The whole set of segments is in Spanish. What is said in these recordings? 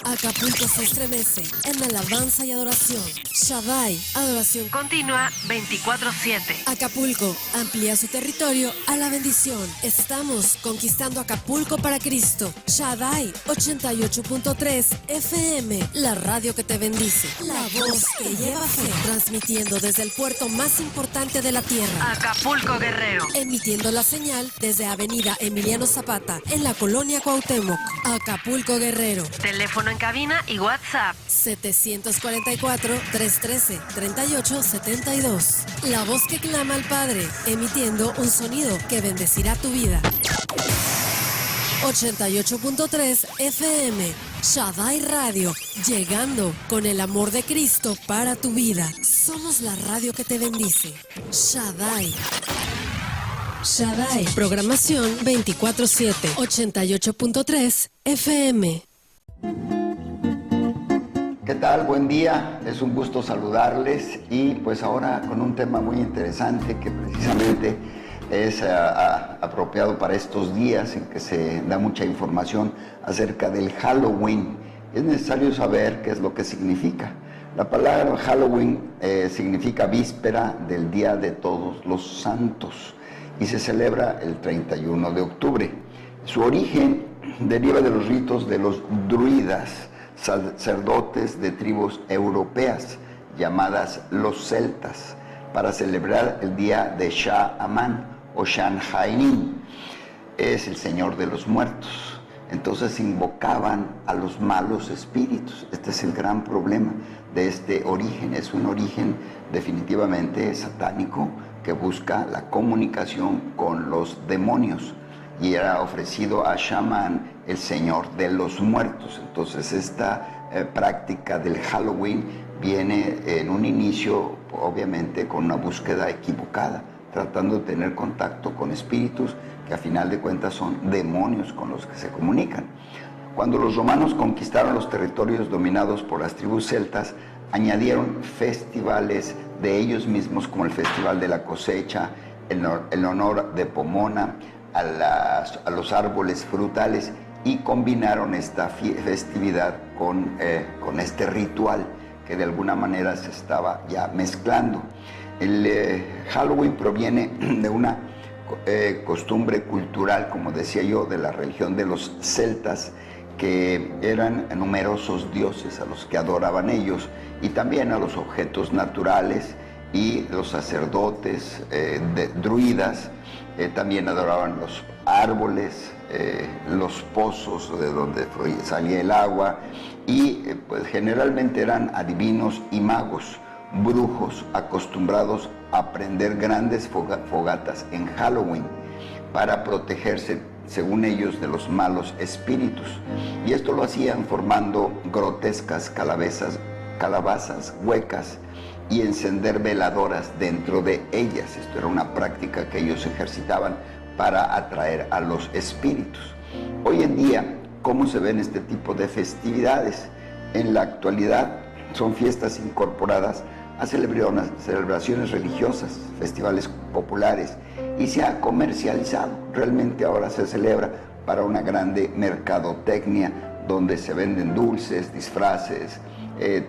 Acapulco se estremece en alabanza y adoración. Shaddai, adoración continua 24/7. Acapulco amplía su territorio a la bendición. Estamos conquistando Acapulco para Cristo. Shaddai 88.3 FM, la radio que te bendice. La voz que lleva fe, transmitiendo desde el puerto más importante de la tierra, Acapulco Guerrero. Emitiendo la señal desde Avenida Emiliano Zapata, en la colonia Cuauhtémoc. Acapulco Guerrero. Teléfono en cabina y WhatsApp 744-313-3872. La voz que clama al Padre, emitiendo un sonido que bendecirá tu vida. 88.3 FM, Shaddai Radio, llegando con el amor de Cristo para tu vida. Somos la radio que te bendice. Shaddai. Shaddai, programación 24/7, 88.3 FM. ¿Qué tal? Buen día, es un gusto saludarles y pues ahora con un tema muy interesante que precisamente es apropiado para estos días en que se da mucha información acerca del Halloween. Es necesario saber qué es lo que significa. La palabra Halloween significa víspera del Día de Todos los Santos y se celebra el 31 de octubre. Su origen deriva de los ritos de los druidas, sacerdotes de tribus europeas llamadas los celtas, para celebrar el día de Sha'aman o Shanhainin, es el señor de los muertos. Entonces invocaban a los malos espíritus. Este es el gran problema de este origen. Es un origen definitivamente satánico que busca la comunicación con los demonios, y era ofrecido a Shaman, el señor de los muertos. Entonces esta práctica del Halloween viene en un inicio, obviamente, con una búsqueda equivocada, tratando de tener contacto con espíritus que a final de cuentas son demonios con los que se comunican. Cuando los romanos conquistaron los territorios dominados por las tribus celtas, añadieron festivales de ellos mismos, como el Festival de la Cosecha, en honor de Pomona, a los árboles frutales, y combinaron esta festividad con este ritual que de alguna manera se estaba ya mezclando. El Halloween proviene de una costumbre cultural, como decía yo, de la religión de los celtas, que eran numerosos dioses a los que adoraban ellos, y también a los objetos naturales, y los sacerdotes druidas también adoraban los árboles, los pozos de donde salía el agua, y pues generalmente eran adivinos y magos, brujos acostumbrados a prender grandes fogatas en Halloween para protegerse, según ellos, de los malos espíritus. Y esto lo hacían formando grotescas calabazas huecas y encender veladoras dentro de ellas. Esto era una práctica que ellos ejercitaban para atraer a los espíritus. Hoy en día, ¿cómo se ven este tipo de festividades? En la actualidad son fiestas incorporadas a celebraciones religiosas, festivales populares, y se ha comercializado. Realmente ahora se celebra para una grande mercadotecnia, donde se venden dulces, disfraces,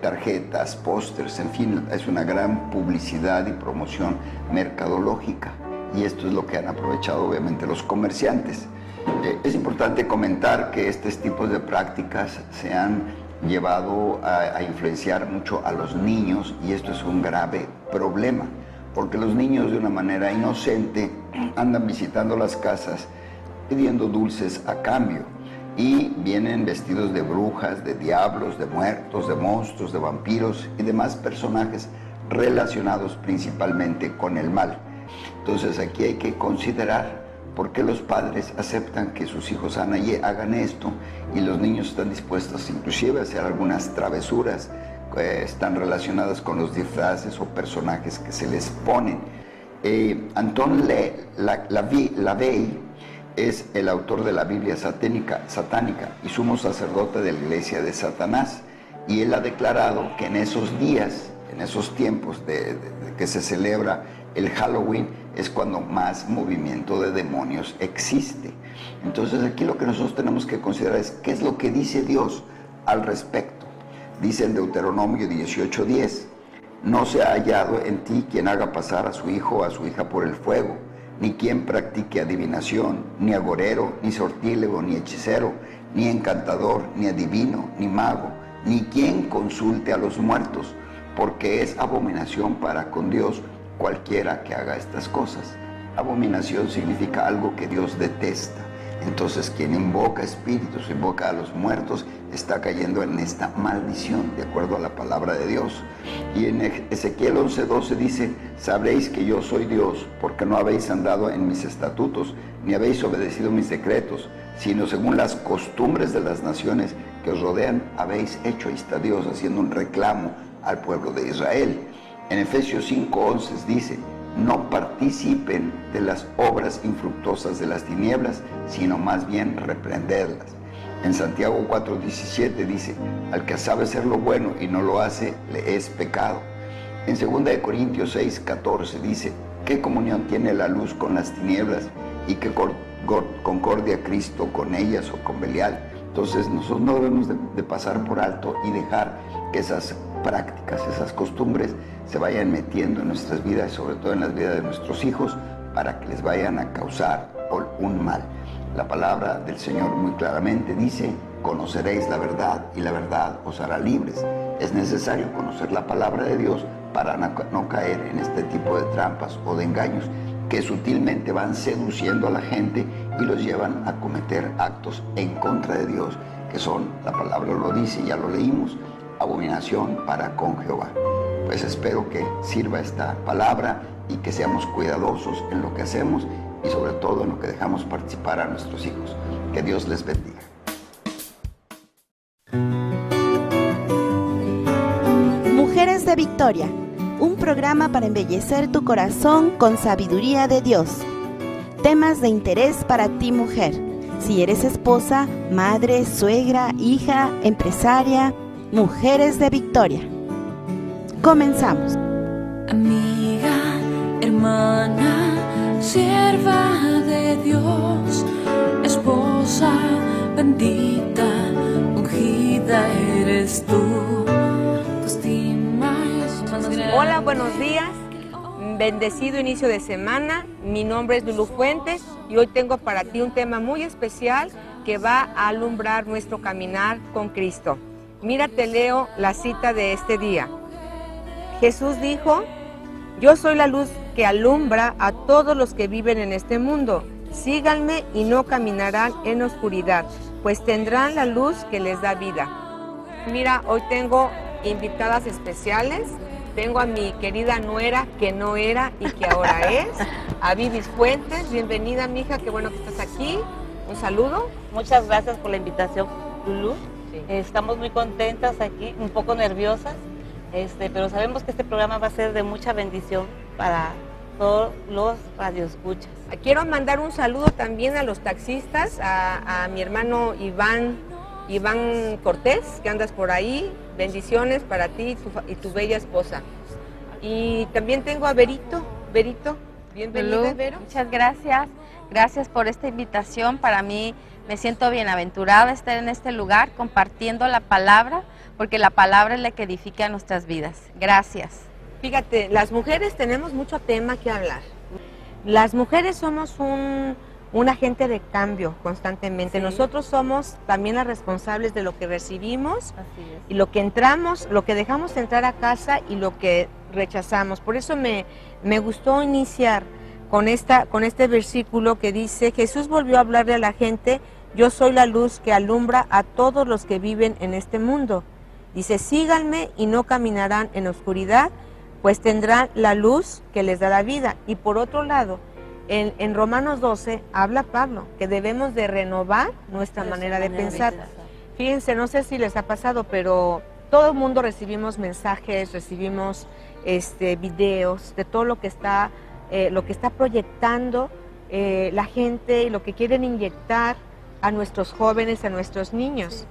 tarjetas, pósters, en fin, es una gran publicidad y promoción mercadológica, y esto es lo que han aprovechado obviamente los comerciantes. Es importante comentar que estos tipos de prácticas se han llevado a influenciar mucho a los niños, y esto es un grave problema, porque los niños, de una manera inocente, andan visitando las casas pidiendo dulces a cambio, y vienen vestidos de brujas, de diablos, de muertos, de monstruos, de vampiros y demás personajes relacionados principalmente con el mal. Entonces aquí hay que considerar por qué los padres aceptan que sus hijos hagan esto, y los niños están dispuestos inclusive a hacer algunas travesuras que están relacionadas con los disfraces o personajes que se les ponen. Anton LaVey es el autor de la Biblia satánica y sumo sacerdote de la Iglesia de Satanás, y él ha declarado que en esos días, en esos tiempos de que se celebra el Halloween, es cuando más movimiento de demonios existe. Entonces aquí lo que nosotros tenemos que considerar es qué es lo que dice Dios al respecto. Dice en Deuteronomio 18:10, no se ha hallado en ti quien haga pasar a su hijo o a su hija por el fuego, ni quien practique adivinación, ni agorero, ni sortílego, ni hechicero, ni encantador, ni adivino, ni mago, ni quien consulte a los muertos, porque es abominación para con Dios cualquiera que haga estas cosas. Abominación significa algo que Dios detesta. Entonces quien invoca espíritus, invoca a los muertos, está cayendo en esta maldición, de acuerdo a la palabra de Dios. Y en Ezequiel 11:12 dice, sabréis que yo soy Dios, porque no habéis andado en mis estatutos, ni habéis obedecido mis decretos, sino según las costumbres de las naciones que os rodean, habéis hecho. Ahí está Dios haciendo un reclamo al pueblo de Israel. En Efesios 5:11 dice, no participen de las obras infructuosas de las tinieblas, sino más bien reprenderlas. En Santiago 4:17 dice, al que sabe hacer lo bueno y no lo hace, le es pecado. En 2 Corintios 6:14 dice, ¿qué comunión tiene la luz con las tinieblas? ¿Y qué concordia Cristo con ellas o con Belial? Entonces nosotros no debemos de pasar por alto y dejar que esas prácticas, esas costumbres se vayan metiendo en nuestras vidas, sobre todo en las vidas de nuestros hijos, para que les vayan a causar un mal. La palabra del Señor muy claramente dice, conoceréis la verdad y la verdad os hará libres. Es necesario conocer la palabra de Dios para no caer en este tipo de trampas o de engaños que sutilmente van seduciendo a la gente y los llevan a cometer actos en contra de Dios, que son, la palabra lo dice, ya lo leímos, abominación para con Jehová. Pues espero que sirva esta palabra y que seamos cuidadosos en lo que hacemos y sobre todo en lo que dejamos participar a nuestros hijos. Que Dios les bendiga. Mujeres de Victoria, un programa para embellecer tu corazón con sabiduría de Dios. Temas de interés para ti, mujer. Si eres esposa, madre, suegra, hija, empresaria, Mujeres de Victoria. Comenzamos. Amiga, hermana, sierva de Dios, esposa bendita, ungida eres tú. Tu estima es más grande. Hola, buenos días. Bendecido inicio de semana. Mi nombre es Lulu Fuentes y hoy tengo para ti un tema muy especial que va a alumbrar nuestro caminar con Cristo. Mira, te leo la cita de este día. Jesús dijo, yo soy la luz que alumbra a todos los que viven en este mundo. Síganme y no caminarán en oscuridad, pues tendrán la luz que les da vida. Mira, hoy tengo invitadas especiales. Tengo a mi querida nuera, que no era y que ahora es, a Vivis Fuentes. Bienvenida, mija, qué bueno que estás aquí. Un saludo. Muchas gracias por la invitación, Lulu. Sí. Estamos muy contentas aquí, un poco nerviosas, pero sabemos que este programa va a ser de mucha bendición para todos los radioescuchas. Quiero mandar un saludo también a los taxistas, a mi hermano Iván Cortés, que andas por ahí. Bendiciones para ti y tu bella esposa. Y también tengo a Verito. Bienvenida, Vero. Muchas gracias. Gracias por esta invitación. Para mí me siento bienaventurada estar en este lugar compartiendo la palabra, porque la palabra es la que edifica nuestras vidas. Gracias. Fíjate, las mujeres tenemos mucho tema que hablar. Las mujeres somos un agente de cambio constantemente. Sí. Nosotros somos también las responsables de lo que recibimos y lo que entramos, lo que dejamos entrar a casa y lo que rechazamos. Por eso me gustó iniciar con este versículo que dice, Jesús volvió a hablarle a la gente, yo soy la luz que alumbra a todos los que viven en este mundo. Dice, síganme y no caminarán en oscuridad, pues tendrán la luz que les da la vida. Y por otro lado, en Romanos 12 habla Pablo que debemos de renovar nuestra manera de pensar. Fíjense, no sé si les ha pasado, pero todo el mundo recibimos mensajes, recibimos videos de todo lo que está proyectando la gente y lo que quieren inyectar a nuestros jóvenes, a nuestros niños.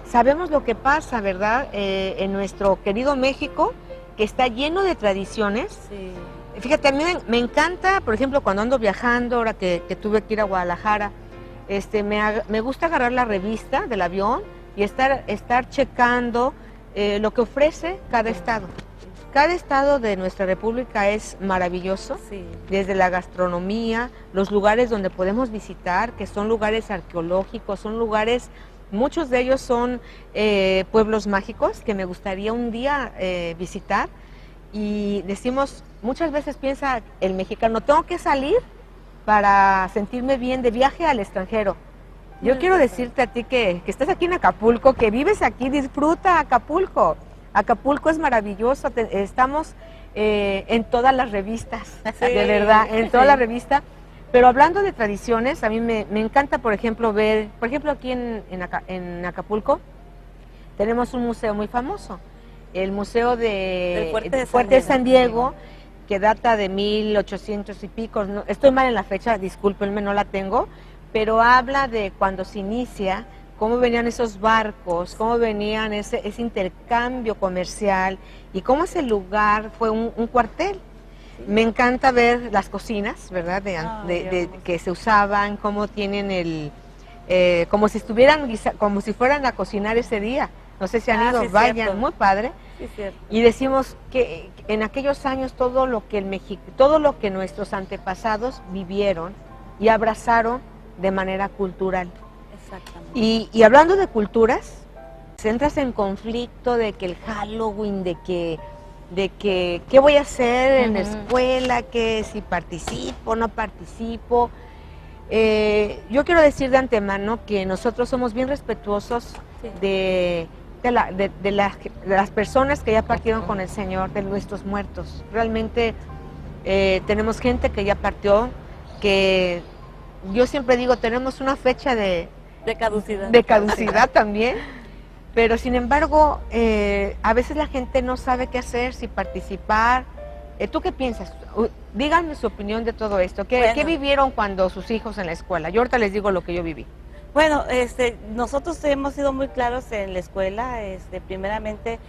Sabemos lo que pasa, ¿verdad? En nuestro querido México, que está lleno de tradiciones. Sí. Fíjate, a mí me encanta, por ejemplo, cuando ando viajando, ahora que tuve que ir a Guadalajara, me gusta agarrar la revista del avión y estar checando lo que ofrece cada estado. Cada estado de nuestra república es maravilloso, desde la gastronomía, los lugares donde podemos visitar, que son lugares arqueológicos, son lugares, muchos de ellos son pueblos mágicos que me gustaría un día visitar. Y decimos, muchas veces piensa el mexicano, tengo que salir para sentirme bien de viaje al extranjero. Yo quiero decirte a ti que estás aquí en Acapulco, que vives aquí, disfruta Acapulco. Acapulco es maravilloso, estamos en todas las revistas, de verdad, en todas las revistas. Pero hablando de tradiciones, a mí me encanta, por ejemplo, ver, aquí en Acapulco, tenemos un museo muy famoso, el Museo del Fuerte de San Diego, que data de 1800 y pico, no, estoy mal en la fecha, discúlpenme, no la tengo, pero habla de cuando se inicia, cómo venían esos barcos, cómo venían ese intercambio comercial y cómo ese lugar fue un cuartel. Me encanta ver las cocinas, ¿verdad? Que se usaban, cómo tienen como si fueran a cocinar ese día. No sé si han ido, vayan, cierto. Muy padre. Sí, cierto. Y decimos que en aquellos años todo lo que nuestros antepasados vivieron y abrazaron de manera cultural. Exactamente. Y hablando de culturas, entras en conflicto de que el Halloween, de que qué voy a hacer en la escuela, que si participo o no participo. Yo quiero decir de antemano que nosotros somos bien respetuosos de las personas que ya partieron con el Señor, de nuestros muertos. Realmente tenemos gente que ya partió, que yo siempre digo, tenemos una fecha de caducidad. De caducidad también. Pero sin embargo, a veces la gente no sabe qué hacer, si participar. ¿Tú qué piensas? Díganme su opinión de todo esto. ¿Qué vivieron cuando sus hijos en la escuela? Yo ahorita les digo lo que yo viví. Bueno, nosotros hemos sido muy claros en la escuela. Primeramente,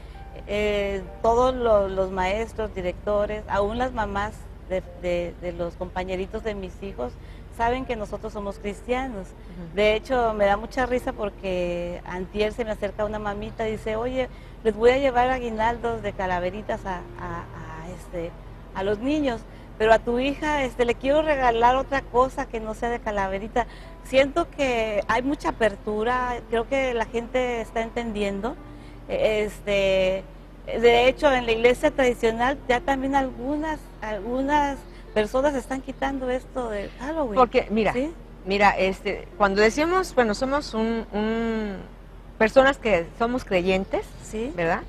todos los maestros, directores, aún las mamás de los compañeritos de mis hijos, saben que nosotros somos cristianos. De hecho, me da mucha risa porque antier se me acerca una mamita y dice, oye, les voy a llevar aguinaldos de calaveritas a los niños, pero a tu hija le quiero regalar otra cosa que no sea de calaverita. Siento que hay mucha apertura, creo que la gente está entendiendo. De hecho, en la iglesia tradicional ya también algunas personas están quitando esto de Halloween. Porque, mira, ¿sí? Cuando decimos, bueno, somos personas que somos creyentes, ¿sí? ¿Verdad?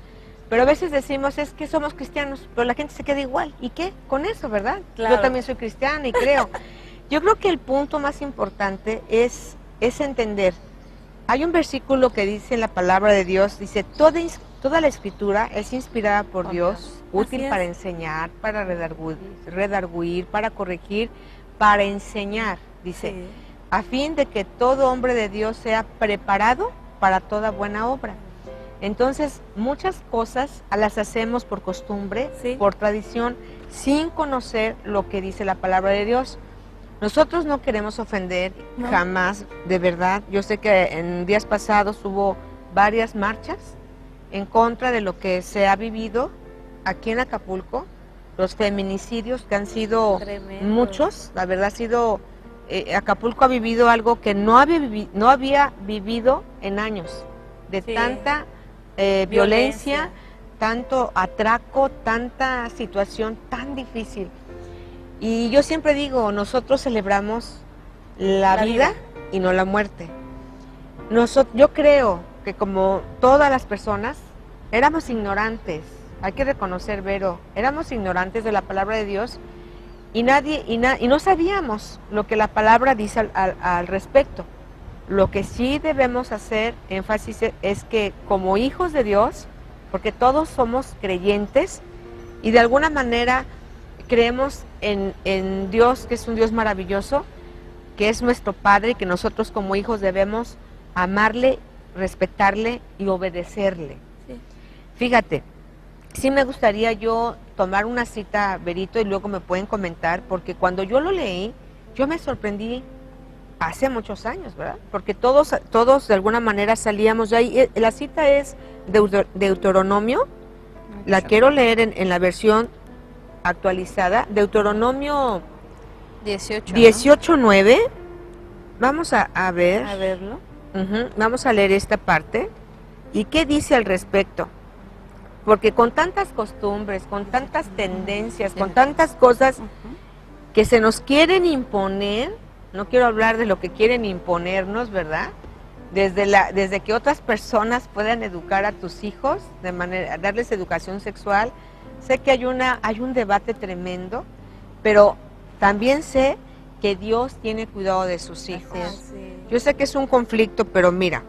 Pero a veces decimos, es que somos cristianos, pero la gente se queda igual. ¿Y qué? Con eso, ¿verdad? Claro. Yo también soy cristiana y creo. Yo creo que el punto más importante es entender. Hay un versículo que dice en la palabra de Dios, dice, toda la escritura es inspirada por Dios, útil para enseñar, para redarguir, para corregir, para enseñar, dice, sí. A fin de que todo hombre de Dios sea preparado para toda buena obra. Entonces, muchas cosas las hacemos por costumbre, sí. Por tradición, sin conocer lo que dice la palabra de Dios. Nosotros no queremos ofender jamás, de verdad. Yo sé que en días pasados hubo varias marchas en contra de lo que se ha vivido aquí en Acapulco, los feminicidios que han sido muchos, la verdad ha sido, Acapulco ha vivido algo que no había vivido en años, de sí. Tanta violencia, tanto atraco, tanta situación tan difícil. Y yo siempre digo, nosotros celebramos la vida y no la muerte. Yo creo que como todas las personas, éramos ignorantes, hay que reconocer, Vero, éramos ignorantes de la palabra de Dios y no sabíamos lo que la palabra dice al respecto. Lo que sí debemos hacer énfasis es que como hijos de Dios, porque todos somos creyentes y de alguna manera creemos en Dios, que es un Dios maravilloso, que es nuestro Padre y que nosotros como hijos debemos amarle, respetarle y obedecerle. Sí. Fíjate, sí me gustaría yo tomar una cita, Verito, y luego me pueden comentar, porque cuando yo lo leí, yo me sorprendí hace muchos años, ¿verdad? Porque todos de alguna manera salíamos de ahí. La cita es Deuteronomio, la quiero leer en la versión actualizada, Deuteronomio 18:9. Vamos a ver. A verlo. Vamos a leer esta parte. ¿Y qué dice al respecto? Porque con tantas costumbres, con tantas tendencias, con tantas cosas que se nos quieren imponer, no quiero hablar de lo que quieren imponernos, ¿verdad? Desde que otras personas puedan educar a tus hijos, darles educación sexual. Sé que hay un debate tremendo, pero también sé que Dios tiene cuidado de sus hijos. Yo sé que es un conflicto, pero mira.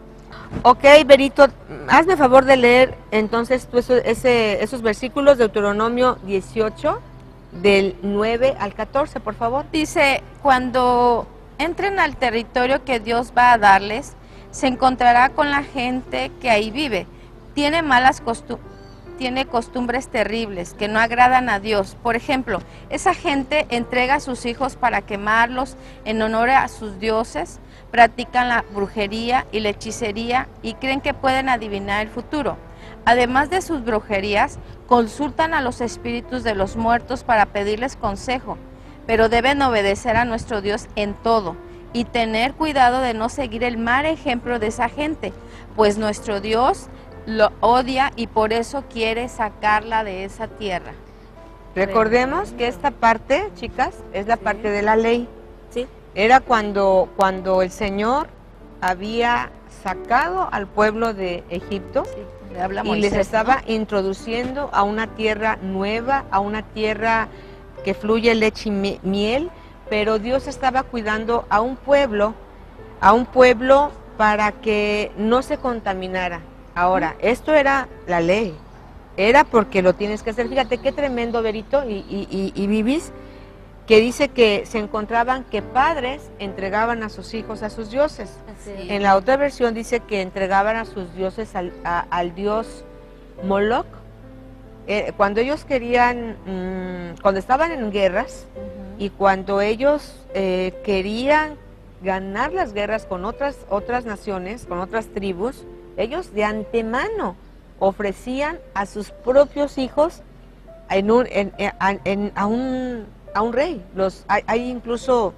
Ok, Berito, hazme favor de leer entonces tú esos versículos de Deuteronomio 18, del 9 al 14, por favor. Dice, cuando entren al territorio que Dios va a darles, se encontrará con la gente que ahí vive. Tiene costumbres terribles que no agradan a Dios. Por ejemplo, esa gente entrega a sus hijos para quemarlos en honor a sus dioses, practican la brujería y la hechicería y creen que pueden adivinar el futuro. Además de sus brujerías, consultan a los espíritus de los muertos para pedirles consejo, pero deben obedecer a nuestro Dios en todo y tener cuidado de no seguir el mal ejemplo de esa gente, pues nuestro Dios lo odia y por eso quiere sacarla de esa tierra. Recordemos que esta parte, chicas, es la parte de la ley. Sí. Era cuando el Señor había sacado al pueblo de Egipto y les estaba introduciendo a una tierra nueva, a una tierra que fluye leche y miel, pero Dios estaba cuidando a un pueblo para que no se contaminara. Ahora, esto era la ley, era porque lo tienes que hacer. Fíjate qué tremendo, Berito y Vivis, que dice que se encontraban que padres entregaban a sus hijos a sus dioses. En la otra versión dice que entregaban a sus dioses al dios Moloch. Cuando ellos querían, cuando estaban en guerras y cuando ellos querían ganar las guerras con otras naciones, con otras tribus, ellos de antemano ofrecían a sus propios hijos a un rey. Hay incluso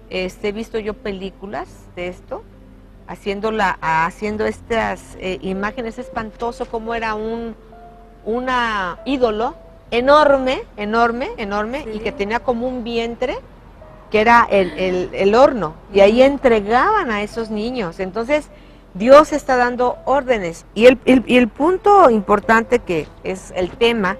he visto yo películas de esto, haciendo estas imágenes. Espantoso como era un ídolo enorme, sí, y que tenía como un vientre que era el horno, y ahí entregaban a esos niños. Entonces Dios está dando órdenes, y el punto importante, que es el tema,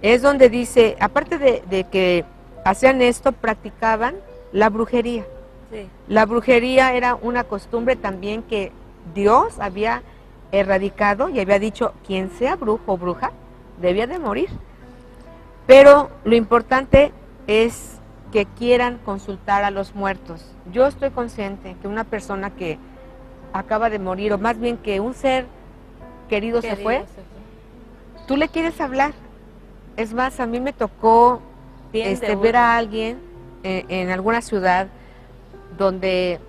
es donde dice, aparte de que hacían esto, practicaban la brujería. Sí. La brujería era una costumbre también que Dios había erradicado y había dicho, quien sea brujo o bruja debía de morir. Pero lo importante es que quieran consultar a los muertos. Yo estoy consciente que una persona que acaba de morir, o más bien que un ser querido se fue, tú le quieres hablar. Es más, a mí me tocó ver a alguien en alguna ciudad donde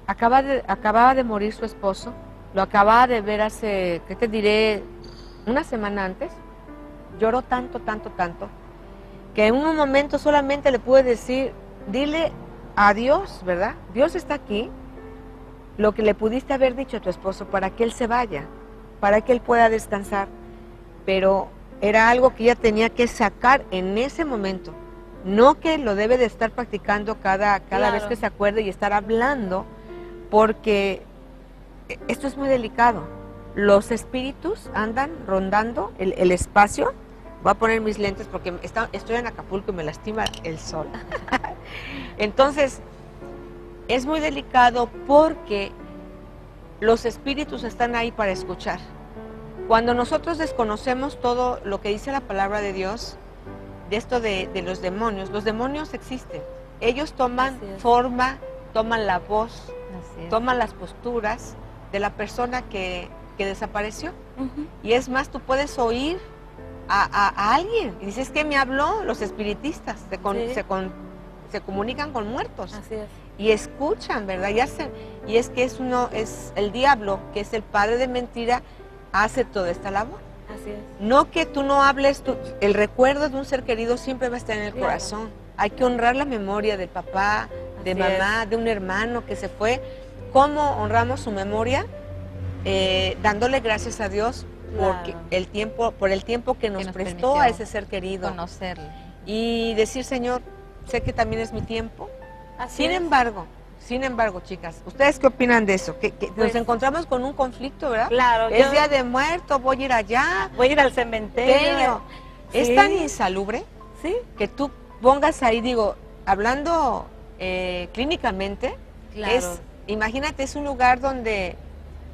acababa de morir su esposo, lo acababa de ver hace, ¿qué te diré?, una semana antes. Lloró tanto, que en un momento solamente le pude decir, dile a Dios, ¿verdad? Dios está aquí, lo que le pudiste haber dicho a tu esposo para que él se vaya, para que él pueda descansar, pero era algo que ella tenía que sacar en ese momento, no que lo debe de estar practicando cada vez que se acuerde y estar hablando, porque esto es muy delicado. Los espíritus andan rondando el espacio. Voy a poner mis lentes porque estoy en Acapulco y me lastima el sol. Entonces, es muy delicado porque los espíritus están ahí para escuchar. Cuando nosotros desconocemos todo lo que dice la palabra de Dios, de esto de los demonios existen. Ellos toman forma, toman la voz, toman las posturas de la persona que desapareció. Y es más, tú puedes oír a alguien y dices, que me habló. Los espiritistas se comunican con muertos. Así es. y escuchan, ¿verdad? Y es que es el diablo, que es el padre de mentira, hace toda esta labor. Así es. No que tú no hables, el recuerdo de un ser querido siempre va a estar en el corazón. Hay que honrar la memoria del papá, de mamá, de un hermano que se fue. ¿Cómo honramos su memoria? Dándole gracias a Dios por el tiempo que nos prestó a ese ser querido. Conocerle. Y decir, Señor, sé que también es mi tiempo. Sin embargo, chicas, ¿ustedes qué opinan de eso? Que nos encontramos con un conflicto, ¿verdad? Claro. Es Día de Muertos, voy a ir allá. Voy a ir al cementerio. Es tan insalubre que tú pongas ahí, digo, hablando clínicamente, imagínate, es un lugar donde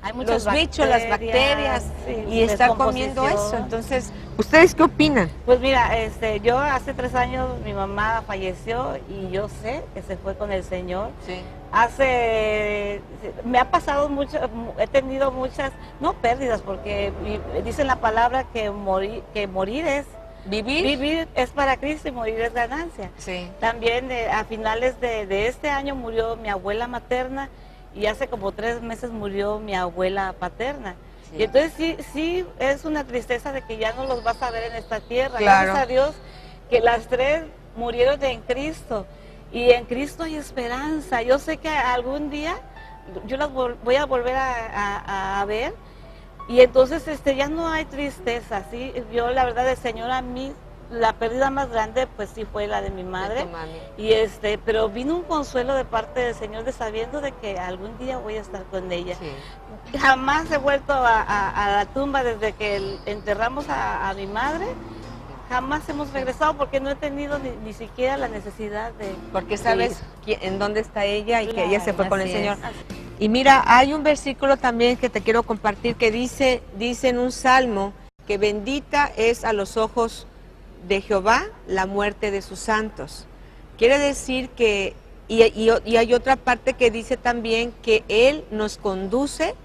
hay muchos bichos, las bacterias, y estar comiendo eso. Entonces, ¿ustedes qué opinan? Pues mira, yo hace 3 años mi mamá falleció y yo sé que se fue con el Señor. Sí. Me ha pasado mucho, he tenido muchas, no pérdidas, porque dice la palabra que morir es vivir es para Cristo y morir es ganancia. Sí. También a finales de este año murió mi abuela materna y hace como 3 meses murió mi abuela paterna. Sí. Y entonces sí es una tristeza de que ya no los vas a ver en esta tierra. Claro. Gracias a Dios que las 3 murieron en Cristo. Y en Cristo hay esperanza. Yo sé que algún día yo las voy a volver a ver. Y entonces ya no hay tristeza, ¿sí? Yo la verdad, el Señor, a mí la pérdida más grande pues sí fue la de mi madre. Y pero vino un consuelo de parte del Señor de sabiendo de que algún día voy a estar con ella. Sí. Jamás he vuelto a la tumba desde que enterramos a mi madre. Jamás hemos regresado porque no he tenido ni siquiera la necesidad de... Porque sabes en dónde está ella y que ella se fue con el Señor. Y mira, hay un versículo también que te quiero compartir que dice en un salmo que bendita es a los ojos de Jehová la muerte de sus santos. Quiere decir que, y hay otra parte que dice también que Él nos conduce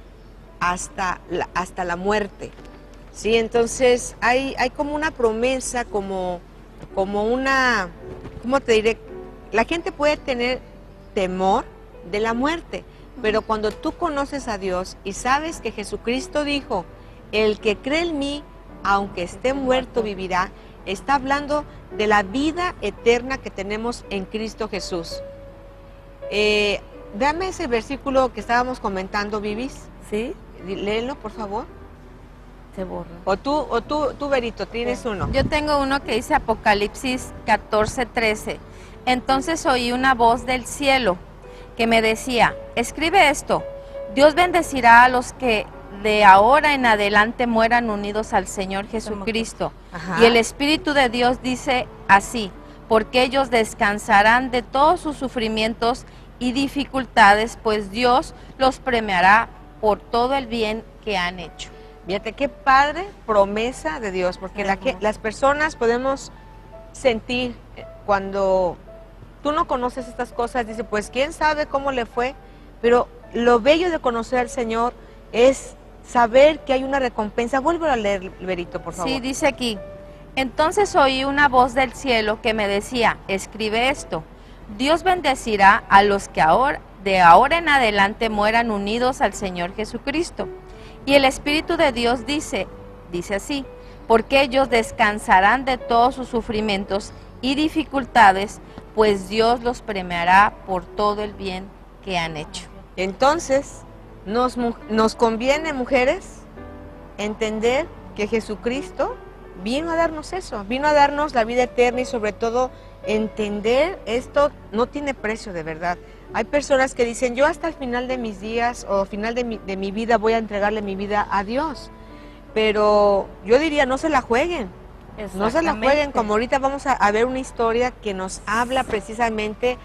hasta la muerte. Sí, entonces hay como una promesa, como una, ¿cómo te diré? La gente puede tener temor de la muerte, pero cuando tú conoces a Dios y sabes que Jesucristo dijo, el que cree en mí, aunque esté muerto, vivirá, está hablando de la vida eterna que tenemos en Cristo Jesús. Dame ese versículo que estábamos comentando, Vivis. Sí. Léelo, por favor. Se borra. O tú, Berito, tienes uno. Yo tengo uno que dice Apocalipsis 14:13. Entonces oí una voz del cielo que me decía, escribe esto, Dios bendecirá a los que de ahora en adelante mueran unidos al Señor Jesucristo. Ajá. Y el Espíritu de Dios dice así, porque ellos descansarán de todos sus sufrimientos y dificultades, pues Dios los premiará por todo el bien que han hecho. Fíjate qué padre promesa de Dios, porque las personas podemos sentir cuando tú no conoces estas cosas, dice, pues quién sabe cómo le fue, pero lo bello de conocer al Señor es saber que hay una recompensa. Vuelve a leer, Berito, por favor. Sí, dice aquí, entonces oí una voz del cielo que me decía, escribe esto, Dios bendecirá a los que de ahora en adelante mueran unidos al Señor Jesucristo. Y el Espíritu de Dios dice así, porque ellos descansarán de todos sus sufrimientos y dificultades, pues Dios los premiará por todo el bien que han hecho. Entonces, nos conviene, mujeres, entender que Jesucristo vino a darnos eso, vino a darnos la vida eterna y sobre todo entender esto no tiene precio de verdad. Hay personas que dicen, yo hasta el final de mis días o al final de mi vida voy a entregarle mi vida a Dios. Pero yo diría, no se la jueguen. No se la jueguen, como ahorita vamos a ver una historia que nos habla precisamente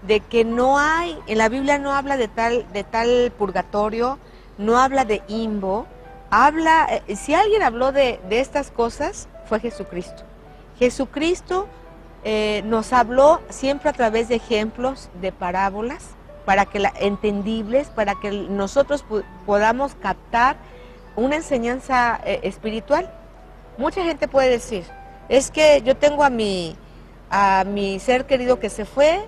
de que no hay, en la Biblia no habla de tal purgatorio, no habla de limbo, si alguien habló de estas cosas, fue Jesucristo. Jesucristo nos habló siempre a través de ejemplos, de parábolas, entendibles, para que nosotros podamos captar una enseñanza espiritual. Mucha gente puede decir, es que yo tengo a mi ser querido que se fue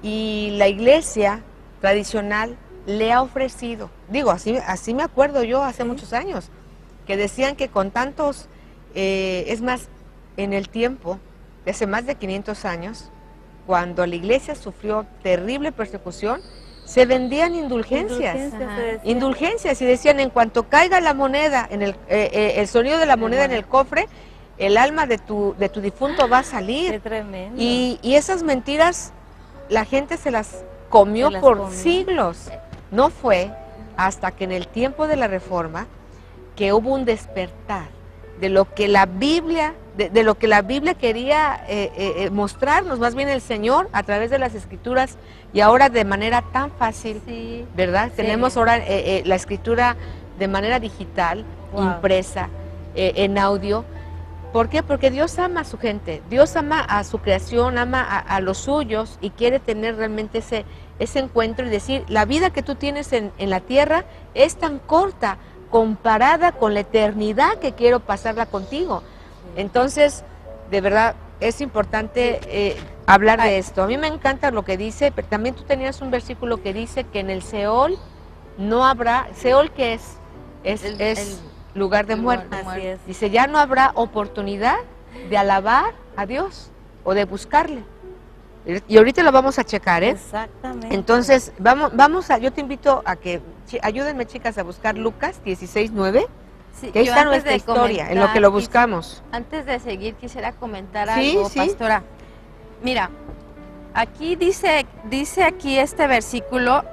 y la iglesia tradicional le ha ofrecido, digo, así me acuerdo yo hace muchos años, que decían que con tantos, es más, en el tiempo, de hace más de 500 años, cuando la iglesia sufrió terrible persecución, se vendían indulgencias, y decían, en cuanto caiga la moneda, en el sonido de la moneda en el cofre, el alma de tu difunto va a salir. Qué tremendo. Y esas mentiras la gente se las comió por siglos. No fue hasta que en el tiempo de la Reforma que hubo un despertar de lo que la Biblia, de lo que la Biblia quería mostrarnos, más bien el Señor a través de las Escrituras, y ahora de manera tan fácil, ¿verdad? Sí. Tenemos ahora la Escritura de manera digital, impresa, en audio. ¿Por qué? Porque Dios ama a su gente, Dios ama a su creación, ama a los suyos, y quiere tener realmente ese encuentro y decir, la vida que tú tienes en la tierra es tan corta comparada con la eternidad que quiero pasarla contigo. Entonces, de verdad, es importante hablar de esto. A mí me encanta lo que dice, pero también tú tenías un versículo que dice que en el Seol no habrá, ¿Seol qué es? Es lugar de muerte. Así es. Dice, ya no habrá oportunidad de alabar a Dios o de buscarle. Y ahorita lo vamos a checar, ¿eh? Exactamente. Entonces, yo te invito a que, ayúdenme chicas a buscar Lucas 16:9, Sí, que ahí yo está antes nuestra de historia, en lo que lo buscamos. Antes de seguir, quisiera comentar Sí, algo, sí. pastora. Mira, aquí dice aquí este versículo,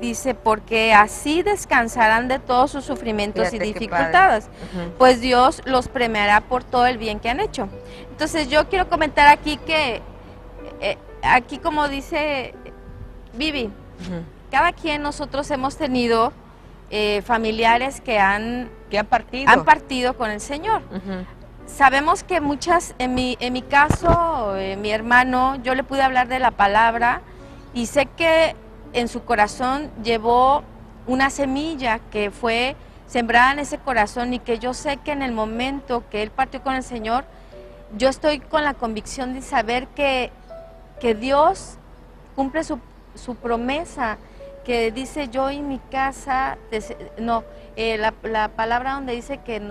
dice, porque así descansarán de todos sus sufrimientos Fíjate y qué dificultades, Ujú. pues Dios los premiará por todo el bien que han hecho. Entonces yo quiero comentar aquí que, aquí como dice Vivi, Ujú. cada quien nosotros hemos tenido familiares que han partido con el Señor. Ujú. Sabemos que muchas, en mi caso, mi hermano, yo le pude hablar de la palabra y sé que en su corazón llevó una semilla que fue sembrada en ese corazón, y que yo sé que en el momento que él partió con el Señor, yo estoy con la convicción de saber que Dios cumple su promesa, que dice, yo y mi casa, la palabra donde dice que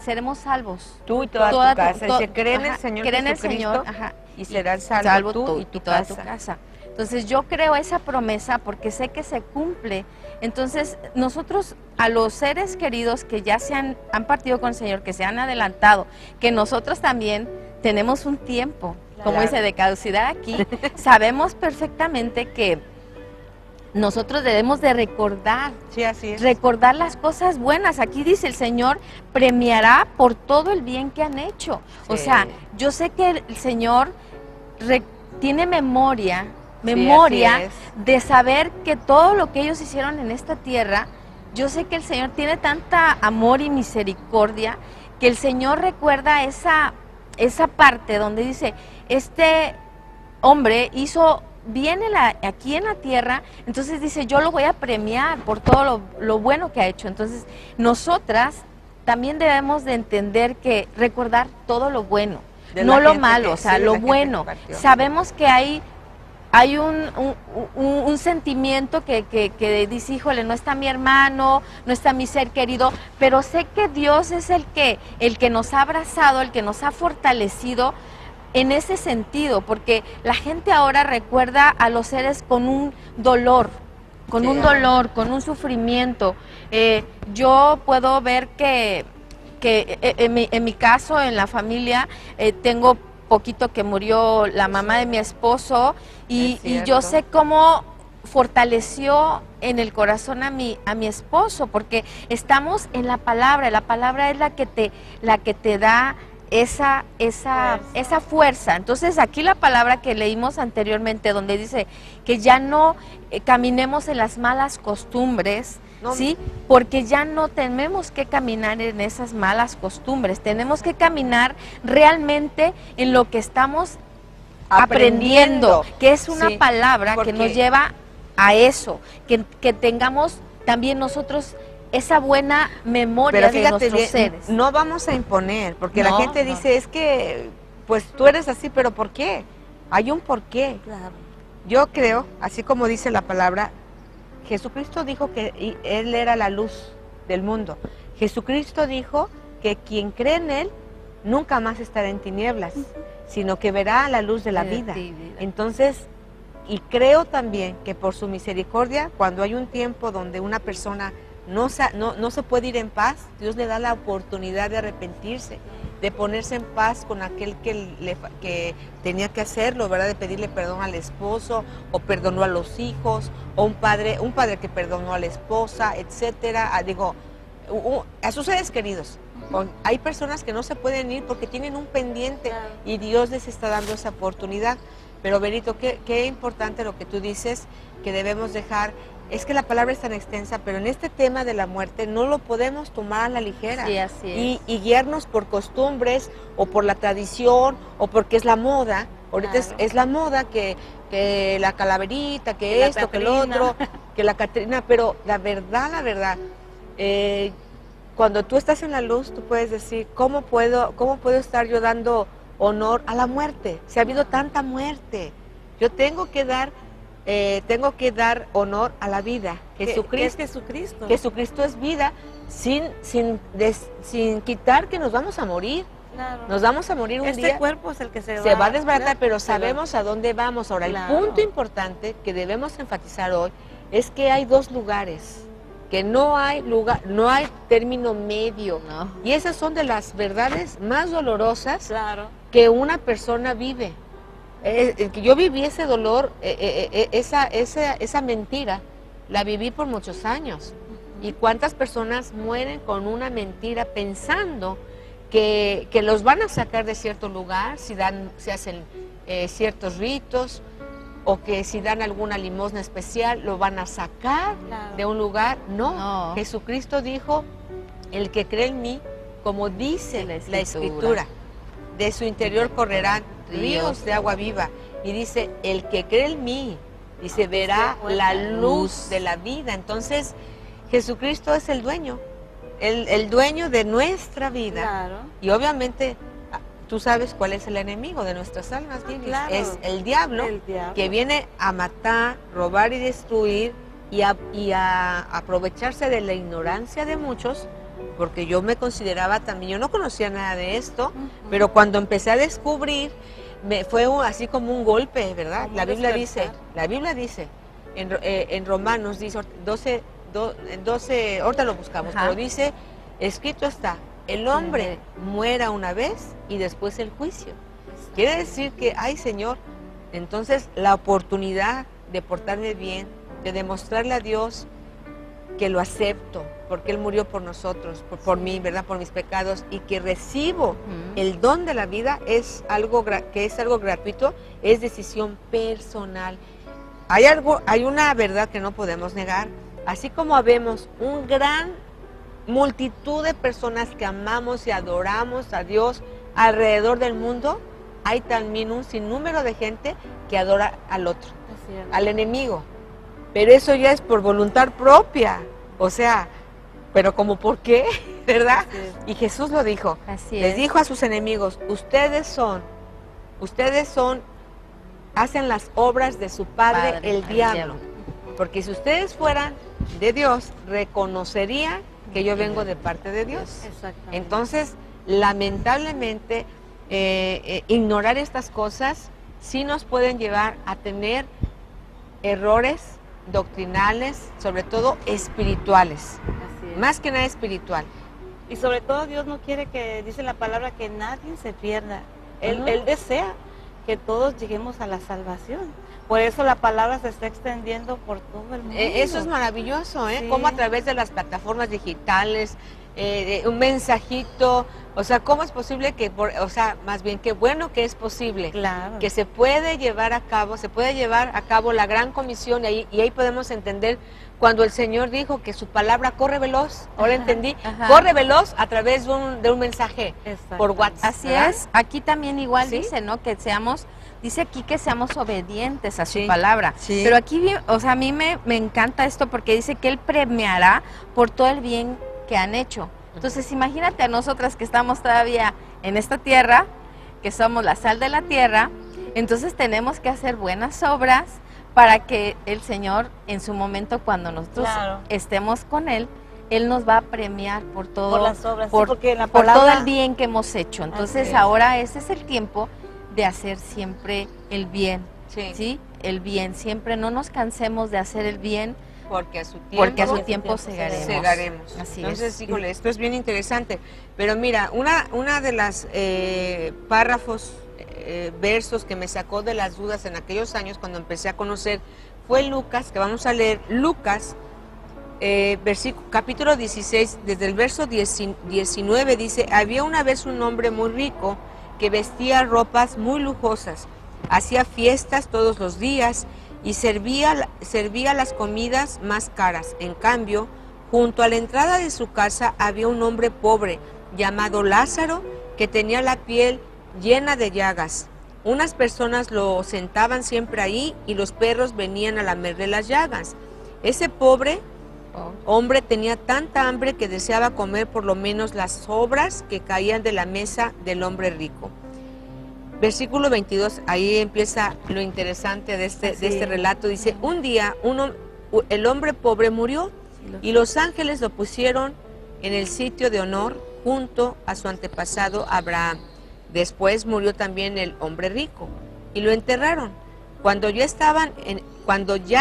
seremos salvos. Tú y toda tu casa. Dice, cree en el Señor cree en el Jesucristo, Señor, y serás salvo tú y tu toda casa. tu casa. Entonces yo creo esa promesa porque sé que se cumple. Entonces nosotros, a los seres queridos que ya han partido con el Señor, que se han adelantado, que nosotros también tenemos un tiempo, como dice, de caducidad aquí, sabemos perfectamente que nosotros debemos de recordar, Sí, así es. recordar las cosas buenas. Aquí dice, el Señor premiará por todo el bien que han hecho. O Sí. sea, yo sé que el Señor tiene memoria así es. de saber que todo lo que ellos hicieron en esta tierra, yo sé que el Señor tiene tanta amor y misericordia, que el Señor recuerda esa parte donde dice, este hombre hizo bien aquí en la tierra, entonces dice, yo lo voy a premiar por todo lo bueno que ha hecho. Entonces, nosotras también debemos de entender que recordar todo lo bueno, De no la lo gente malo, que- o sea, sí, de lo la gente bueno. que partió. Sabemos que hay un sentimiento que dice, híjole, no está mi hermano, no está mi ser querido, pero sé que Dios es el que nos ha abrazado, el que nos ha fortalecido en ese sentido, porque la gente ahora recuerda a los seres con un dolor, con un sufrimiento. Yo puedo ver que en mi caso, en la familia, tengo poquito que murió la mamá de mi esposo, y yo sé cómo fortaleció en el corazón a mi esposo, porque estamos en la palabra es la que te da esa fuerza. Entonces aquí la palabra que leímos anteriormente, donde dice que ya no caminemos en las malas costumbres, No. ¿sí? Porque ya no tenemos que caminar en esas malas costumbres, tenemos que caminar realmente en lo que estamos aprendiendo, que es una Sí, palabra porque- que nos lleva a eso, que tengamos también nosotros esa buena memoria Pero de fíjate nuestros bien, seres. no vamos a imponer, porque la No, gente no. dice, es que, pues tú eres así, pero ¿por qué? Hay un porqué. Claro. Yo creo, así como dice la palabra, Jesucristo dijo que Él era la luz del mundo. Jesucristo dijo que quien cree en Él nunca más estará en tinieblas, sino que verá la luz de la vida. Entonces, y creo también que por su misericordia, cuando hay un tiempo donde una persona no se puede ir en paz, Dios le da la oportunidad de arrepentirse, de ponerse en paz con aquel que tenía que hacerlo, ¿verdad? De pedirle perdón al esposo, o perdonó a los hijos, o un padre que perdonó a la esposa, etcétera. A sus seres queridos. Hay personas que no se pueden ir porque tienen un pendiente y Dios les está dando esa oportunidad. Pero Benito, qué importante lo que tú dices, que debemos dejar. Es que la palabra es tan extensa, pero en este tema de la muerte no lo podemos tomar a la ligera. Sí, así es. Y guiarnos por costumbres o por la tradición o porque es la moda. Ahorita es la moda que la calaverita, que esto, que lo otro, que la Catrina. Pero la verdad, cuando tú estás en la luz, tú puedes decir, ¿cómo puedo estar yo dando honor a la muerte? Si ha habido tanta muerte, yo tengo que dar honor a la vida. Jesucristo, ¿Qué es Jesucristo? Jesucristo es vida, sin quitar que nos vamos a morir. Claro. Nos vamos a morir un día. Este cuerpo es el que se va a desbaratar, pero sabemos a dónde vamos. Ahora, claro. El punto importante que debemos enfatizar hoy es que hay dos lugares, que no hay término medio. No. Y esas son de las verdades más dolorosas que una persona vive. Que yo viví ese dolor, esa mentira, la viví por muchos años. ¿Y cuántas personas mueren con una mentira pensando que los van a sacar de cierto lugar, si hacen ciertos ritos, o que si dan alguna limosna especial, lo van a sacar de un lugar? No. Jesucristo dijo, el que cree en mí, como dice la Escritura, de su interior correrán ríos de agua viva. Y dice, el que cree en mí, dice, verá la luz de la vida. Entonces, Jesucristo es el dueño, el dueño de nuestra vida. Claro. Y obviamente, tú sabes cuál es el enemigo de nuestras almas, claro. Es el diablo, que viene a matar, robar y destruir, y a aprovecharse de la ignorancia de muchos, porque yo me consideraba también, yo no conocía nada de esto, pero cuando empecé a descubrir, fue así como un golpe, ¿verdad? La Biblia dice, en Romanos dice 12, ahorita lo buscamos, pero dice, escrito está, el hombre muera una vez y después el juicio. Quiere decir que, ay Señor, entonces la oportunidad de portarme bien, de demostrarle a Dios que lo acepto, porque Él murió por nosotros, por mí, ¿verdad? Por mis pecados, y que recibo el don de la vida, es algo gratuito, es decisión personal. Hay una verdad que no podemos negar, así como habemos un gran multitud de personas que amamos y adoramos a Dios alrededor del mundo, hay también un sinnúmero de gente que adora al otro, al enemigo. Pero eso ya es por voluntad propia, o sea, pero como ¿por qué? ¿Verdad? Y Jesús lo dijo, les dijo a sus enemigos, ustedes hacen las obras de su padre el diablo, porque si ustedes fueran de Dios, reconocerían que yo vengo de parte de Dios. Entonces, lamentablemente, ignorar estas cosas sí nos pueden llevar a tener errores doctrinales, sobre todo espirituales, más que nada espiritual. Y sobre todo Dios no quiere que, dice la palabra, que nadie se pierda. Él desea que todos lleguemos a la salvación. Por eso la palabra se está extendiendo por todo el mundo. Eso es maravilloso, ¿eh? Como a través de las plataformas digitales, un mensajito, o sea, ¿cómo es posible que, más bien, qué bueno que es posible, que se puede llevar a cabo la gran comisión, y ahí podemos entender cuando el Señor dijo que su palabra corre veloz, ahora entendí, corre veloz a través de un mensaje por WhatsApp. Así es, aquí también igual dice, ¿no? Que dice aquí que seamos obedientes a su palabra, pero aquí, a mí me encanta esto porque dice que Él premiará por todo el bien que han hecho. Entonces imagínate a nosotras que estamos todavía en esta tierra, que somos la sal de la tierra, entonces tenemos que hacer buenas obras para que el Señor, en su momento, cuando nosotros estemos con Él, Él nos va a premiar por todo, por las obras, por, sí, porque la por palabra... todo el bien que hemos hecho. Entonces ahora ese es el tiempo de hacer siempre el bien, ¿sí? El bien, siempre no nos cansemos de hacer el bien, porque a su tiempo segaremos. Así Entonces, híjole, esto es bien interesante. Pero mira, una de las párrafos, versos que me sacó de las dudas en aquellos años cuando empecé a conocer fue Lucas, que vamos a leer Lucas, capítulo 16, desde el verso 19 dice: había una vez un hombre muy rico que vestía ropas muy lujosas, hacía fiestas todos los días y servía las comidas más caras. En cambio, junto a la entrada de su casa había un hombre pobre llamado Lázaro, que tenía la piel llena de llagas. Unas personas lo sentaban siempre ahí y los perros venían a lamerle las llagas. Ese pobre hombre tenía tanta hambre que deseaba comer por lo menos las sobras que caían de la mesa del hombre rico. Versículo 22, ahí empieza lo interesante de este relato. Dice: un día el hombre pobre murió y los ángeles lo pusieron en el sitio de honor junto a su antepasado Abraham. Después murió también el hombre rico y lo enterraron. Cuando ya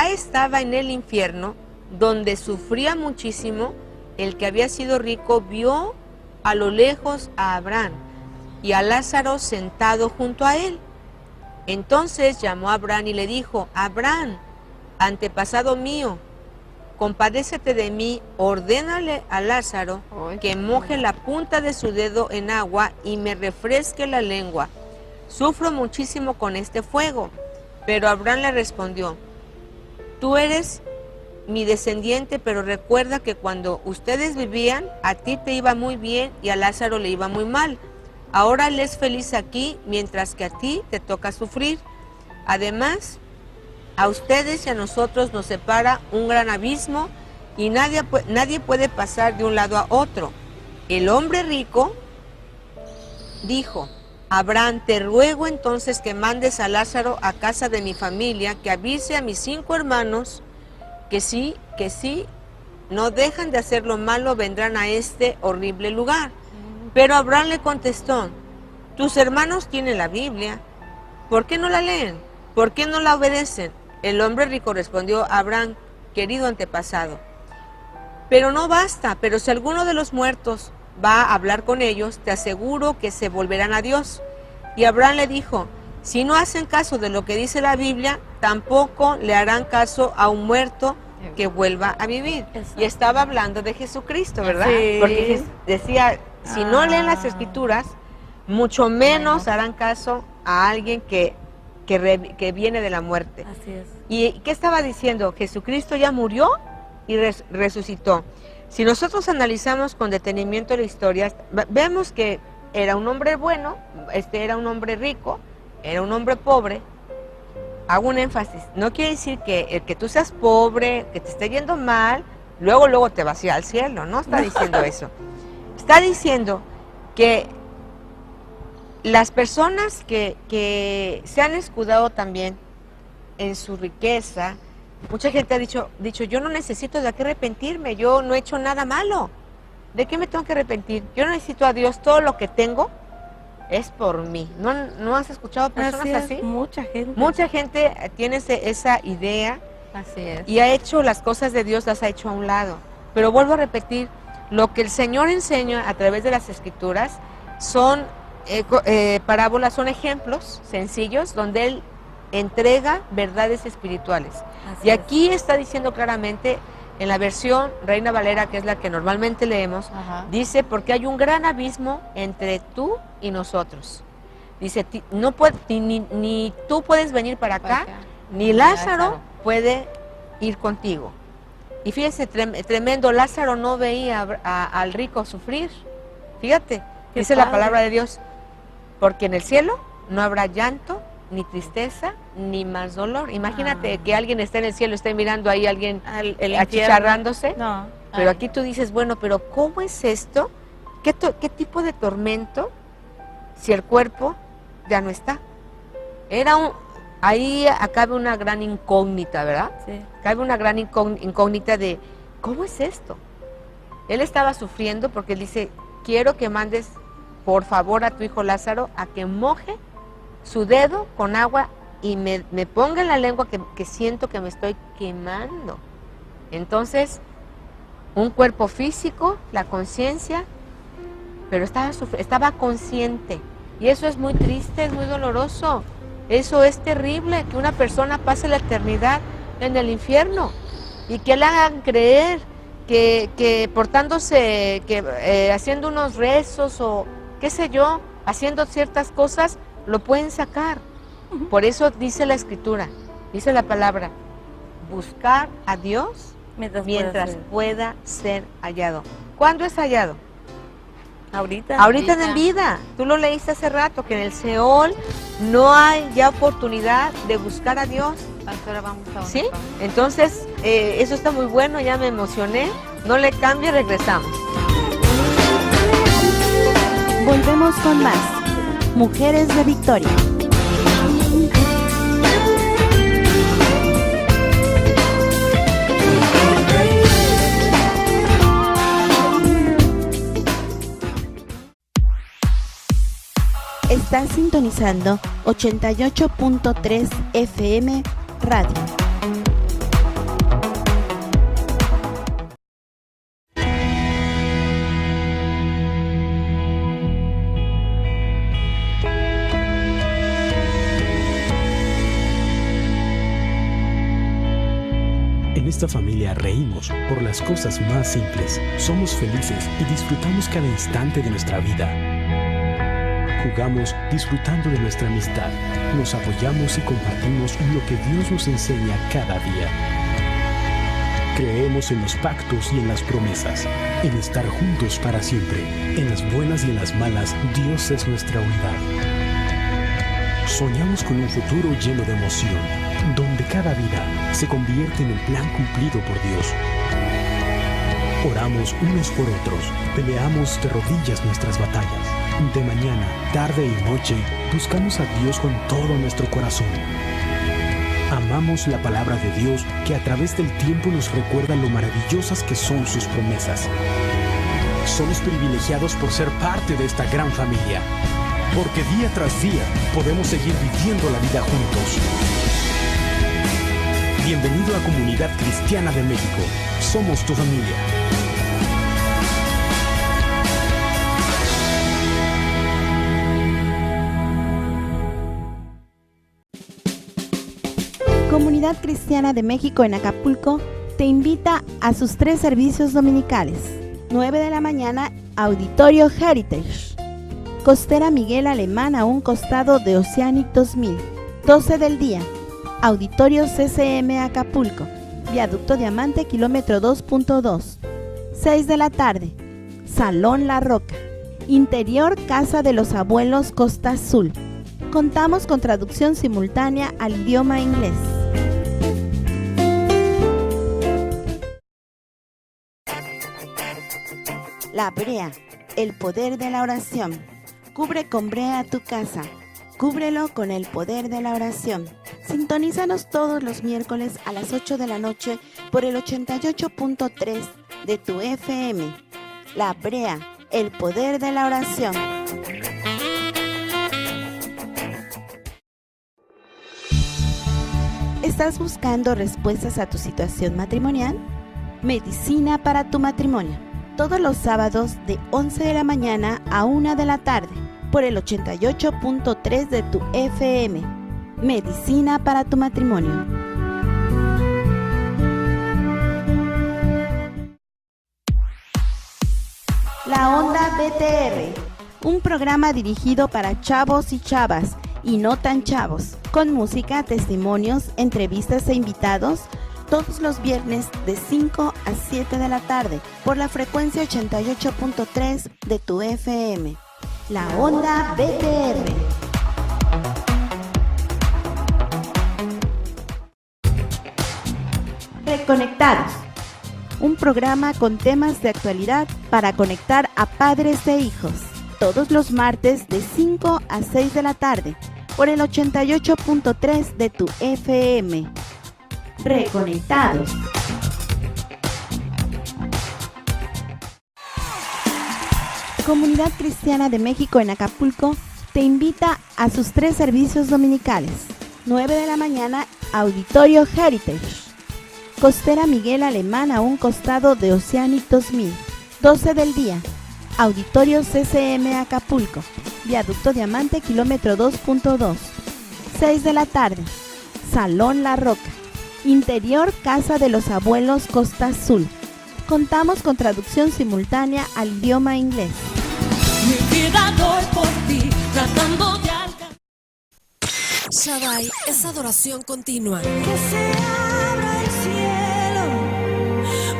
estaba en el infierno, donde sufría muchísimo, el que había sido rico vio a lo lejos a Abraham y a Lázaro sentado junto a él. Entonces llamó a Abraham y le dijo: Abraham, antepasado mío, compadécete de mí, ordénale a Lázaro que moje la punta de su dedo en agua y me refresque la lengua. Sufro muchísimo con este fuego. Pero Abraham le respondió: tú eres mi descendiente, pero recuerda que cuando ustedes vivían, a ti te iba muy bien y a Lázaro le iba muy mal. Ahora él es feliz aquí, mientras que a ti te toca sufrir. Además, a ustedes y a nosotros nos separa un gran abismo y nadie puede pasar de un lado a otro. El hombre rico dijo: Abraham, te ruego entonces que mandes a Lázaro a casa de mi familia, que avise a mis 5 hermanos que si no dejan de hacer lo malo, vendrán a este horrible lugar. Pero Abraham le contestó: tus hermanos tienen la Biblia, ¿por qué no la leen? ¿Por qué no la obedecen? El hombre rico respondió: Abraham, querido antepasado, pero no basta, pero si alguno de los muertos va a hablar con ellos, te aseguro que se volverán a Dios. Y Abraham le dijo: si no hacen caso de lo que dice la Biblia, tampoco le harán caso a un muerto que vuelva a vivir. Y estaba hablando de Jesucristo, ¿verdad? Sí. Porque decía, si no leen las Escrituras, mucho menos harán caso a alguien que viene de la muerte. Así es. ¿Y qué estaba diciendo? Jesucristo ya murió y resucitó. Si nosotros analizamos con detenimiento la historia, vemos que era un hombre bueno, era un hombre rico, era un hombre pobre. Hago un énfasis, no quiere decir que el que tú seas pobre, que te esté yendo mal, luego te vas a ir al cielo, no está diciendo eso. Está diciendo que las personas que se han escudado también en su riqueza, mucha gente ha dicho, yo no necesito de qué arrepentirme, yo no he hecho nada malo, ¿de qué me tengo que arrepentir? Yo no necesito a Dios, todo lo que tengo es por mí. ¿No has escuchado personas así? Mucha gente. Mucha gente tiene esa idea. Así es. Y ha hecho las cosas de Dios, las ha hecho a un lado. Pero vuelvo a repetir, lo que el Señor enseña a través de las Escrituras son parábolas, son ejemplos sencillos donde Él entrega verdades espirituales. Y aquí está diciendo claramente, en la versión Reina Valera, que es la que normalmente leemos, dice: porque hay un gran abismo entre tú y nosotros. Dice, ni tú puedes venir para acá, ni Lázaro puede ir contigo. Y fíjense, tremendo, Lázaro no veía al rico sufrir. Fíjate, dice la palabra de Dios: porque en el cielo no habrá llanto, ni tristeza, ni más dolor. Imagínate que alguien está en el cielo, esté mirando ahí a alguien achicharrándose. No. Pero aquí tú dices, bueno, pero ¿cómo es esto? ¿Qué tipo de tormento si el cuerpo ya no está? ahí cabe una gran incógnita, ¿verdad? Sí. Cabe una gran incógnita de, ¿cómo es esto? Él estaba sufriendo porque él dice, quiero que mandes, por favor, a tu hijo Lázaro a que moje su dedo con agua y me ponga en la lengua que siento que me estoy quemando. Entonces, un cuerpo físico, la conciencia, pero estaba consciente. Y eso es muy triste, es muy doloroso. Eso es terrible, que una persona pase la eternidad en el infierno y que le hagan creer que portándose, haciendo unos rezos o qué sé yo, haciendo ciertas cosas, lo pueden sacar. Por eso dice la Escritura, dice la palabra, buscar a Dios mientras pueda ser hallado. ¿Cuándo es hallado? Ahorita en vida. Tú lo leíste hace rato, que en el Seol no hay ya oportunidad de buscar a Dios. Ahora vamos a ¿Sí? Entonces, eso está muy bueno, ya me emocioné. No le cambie, regresamos. Volvemos con más. Mujeres de Victoria. Estás sintonizando 88.3 FM Radio. En esta familia reímos por las cosas más simples, somos felices y disfrutamos cada instante de nuestra vida. Jugamos disfrutando de nuestra amistad, nos apoyamos y compartimos lo que Dios nos enseña cada día. Creemos en los pactos y en las promesas, en estar juntos para siempre. En las buenas y en las malas, Dios es nuestra unidad. Soñamos con un futuro lleno de emoción, donde cada vida se convierte en un plan cumplido por Dios. Oramos unos por otros, peleamos de rodillas nuestras batallas. De mañana, tarde y noche, buscamos a Dios con todo nuestro corazón. Amamos la palabra de Dios que a través del tiempo nos recuerda lo maravillosas que son sus promesas. Somos privilegiados por ser parte de esta gran familia, porque día tras día podemos seguir viviendo la vida juntos. Bienvenido a Comunidad Cristiana de México. Somos tu familia. Comunidad Cristiana de México en Acapulco te invita a sus 3 servicios dominicales. 9 de la mañana, Auditorio Heritage. Costera Miguel Alemán a un costado de Oceanic 2000. 12 del día, Auditorio CCM Acapulco. Viaducto Diamante, kilómetro 2.2. 6 de la tarde, Salón La Roca. Interior Casa de los Abuelos Costa Azul. Contamos con traducción simultánea al idioma inglés. La Brea, el poder de la oración. Cubre con brea tu casa. Cúbrelo con el poder de la oración. Sintonízanos todos los miércoles a las 8 de la noche por el 88.3 de tu FM. La Brea, el poder de la oración. ¿Estás buscando respuestas a tu situación matrimonial? Medicina para tu matrimonio. Todos los sábados de 11 de la mañana a 1 de la tarde por el 88.3 de tu FM. Medicina para tu matrimonio. La Onda BTR, un programa dirigido para chavos y chavas y no tan chavos, con música, testimonios, entrevistas e invitados, todos los viernes de 5 a 7 de la tarde por la frecuencia 88.3 de tu FM. La Onda BTR. Reconectados, un programa con temas de actualidad para conectar a padres e hijos, todos los martes de 5 a 6 de la tarde por el 88.3 de tu FM. Reconectados. Comunidad Cristiana de México en Acapulco te invita a sus 3 servicios dominicales. 9 de la mañana, Auditorio Heritage. Costera Miguel Alemán a un costado de Oceanic 2000. 12 del día, Auditorio CCM Acapulco. Viaducto Diamante, kilómetro 2.2. 6 de la tarde, Salón La Roca. Interior Casa de los Abuelos Costa Azul. Contamos con traducción simultánea al idioma inglés. Mi vida doy por ti, tratando de alcanzar. Shaddai es adoración continua. Que se abra el cielo,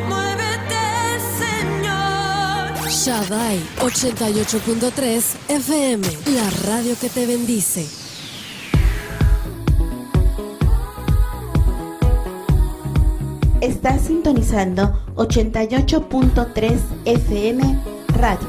muévete, Señor. Shaddai 88.3 FM, la radio que te bendice. Estás sintonizando 88.3 FM Radio.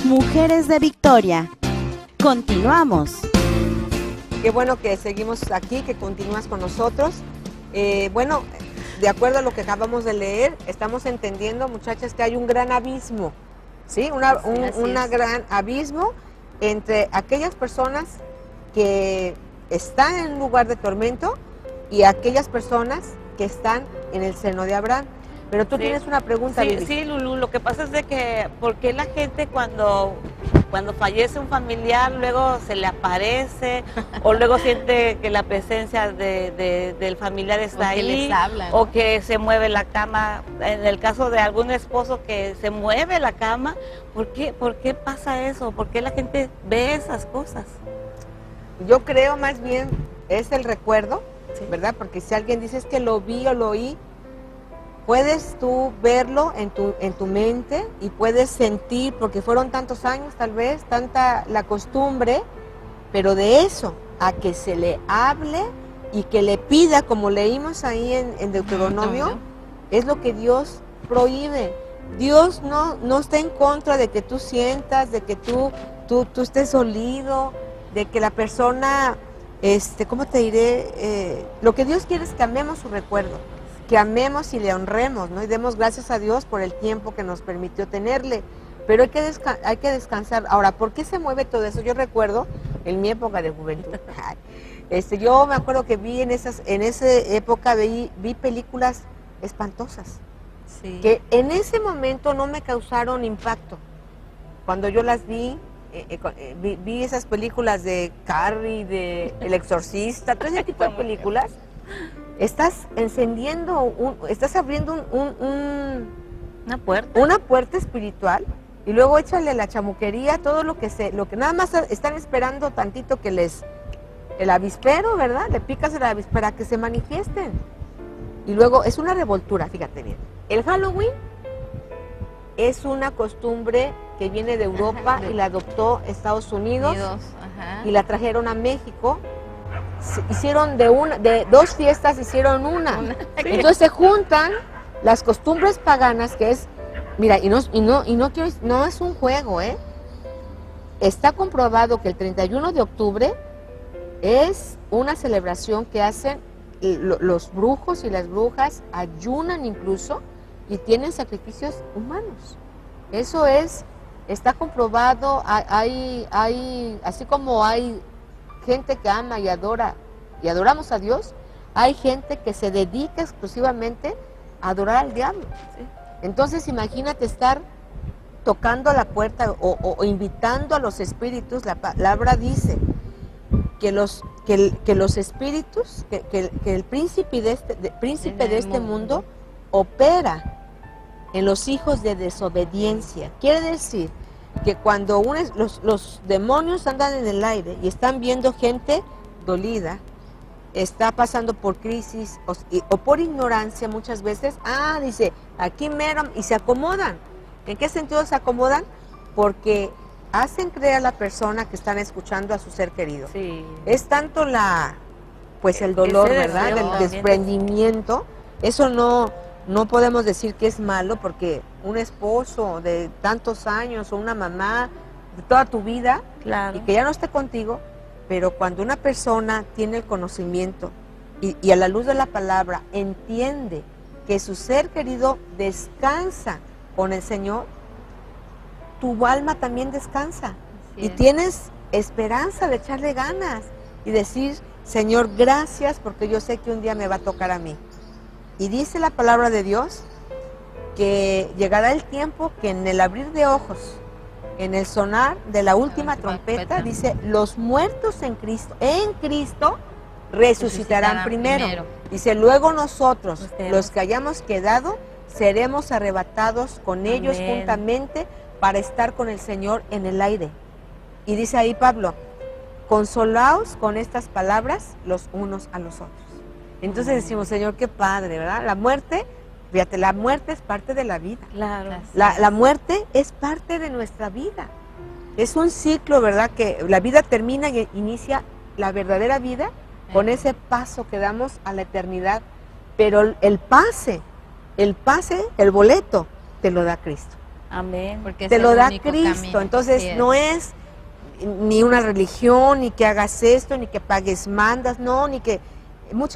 Mujeres de Victoria. Continuamos. Qué bueno que seguimos aquí, que continúas con nosotros. Bueno, de acuerdo a lo que acabamos de leer, estamos entendiendo, muchachas, que hay un gran abismo, ¿sí? Un gran abismo entre aquellas personas que están en un lugar de tormento y aquellas personas que están en el seno de Abraham. Pero tú tienes una pregunta, Vivi. Sí, Lulú, lo que pasa es de que, ¿por qué la gente cuando fallece un familiar luego se le aparece o luego siente que la presencia del familiar está ahí, o que se mueve la cama? En el caso de algún esposo que se mueve la cama, ¿por qué pasa eso? ¿Por qué la gente ve esas cosas? Yo creo más bien es el recuerdo, ¿verdad? Porque si alguien dice es que lo vi o lo oí, puedes tú verlo en tu mente y puedes sentir, porque fueron tantos años tal vez, tanta la costumbre, pero de eso a que se le hable y que le pida, como leímos ahí en Deuteronomio, es lo que Dios prohíbe. Dios no está en contra de que tú sientas, de que tú estés dolido, de que la persona, ¿cómo te diré? Lo que Dios quiere es que amemos su recuerdo, que amemos y le honremos, ¿no? Y demos gracias a Dios por el tiempo que nos permitió tenerle. Pero hay que descansar. Ahora, ¿por qué se mueve todo eso? Yo recuerdo, en mi época de juventud, yo me acuerdo que vi en esa época, vi películas espantosas, que en ese momento no me causaron impacto. Cuando yo las vi esas películas de Carrie, de El Exorcista, todo ese tipo de películas, estás estás abriendo una puerta espiritual, y luego échale la chamuquería, todo lo que nada más están esperando tantito que el avispero, ¿verdad? Le picas el avispero para que se manifiesten. Y luego es una revoltura, fíjate bien. El Halloween es una costumbre que viene de Europa y la adoptó Estados Unidos. Y la trajeron a México. Hicieron de 2 fiestas, hicieron una. Entonces se juntan las costumbres paganas, que es, mira, y no es un juego, está comprobado que el 31 de octubre es una celebración que hacen los brujos y las brujas, ayunan incluso y tienen sacrificios humanos. Eso está comprobado. Así como hay gente que ama y adora, y adoramos a Dios, hay gente que se dedica exclusivamente a adorar al diablo. Entonces imagínate estar tocando la puerta o invitando a los espíritus. La palabra dice que los espíritus, que el príncipe de este mundo opera en los hijos de desobediencia. Quiere decir que cuando los demonios andan en el aire y están viendo gente dolida, está pasando por crisis o por ignorancia muchas veces, dice, aquí mero, y se acomodan. ¿En qué sentido se acomodan? Porque hacen creer a la persona que están escuchando a su ser querido. Sí. Es tanto el dolor, ¿verdad? El desprendimiento. Eso no podemos decir que es malo, porque un esposo de tantos años o una mamá de toda tu vida, claro, y que ya no esté contigo, pero cuando una persona tiene el conocimiento y a la luz de la palabra entiende que su ser querido descansa con el Señor, tu alma también descansa. Y tienes esperanza de echarle ganas y decir, Señor, gracias, porque yo sé que un día me va a tocar a mí. Y dice la palabra de Dios que llegará el tiempo que en el abrir de ojos, en el sonar de la última trompeta, dice, los muertos en Cristo resucitarán primero. Dice, luego nosotros, los que hayamos quedado, seremos arrebatados con ellos juntamente para estar con el Señor en el aire. Y dice ahí Pablo, consolaos con estas palabras los unos a los otros. Entonces decimos, Señor, qué padre, ¿verdad? La muerte, fíjate, la muerte es parte de la vida. Claro. La muerte es parte de nuestra vida. Es un ciclo, ¿verdad? Que la vida termina y inicia la verdadera vida con ese paso que damos a la eternidad. Pero el pase, el boleto, te lo da Cristo. Amén. Porque te lo da Cristo. Camino. Entonces no es ni una religión, ni que hagas esto, ni que pagues mandas, no, ni que... yo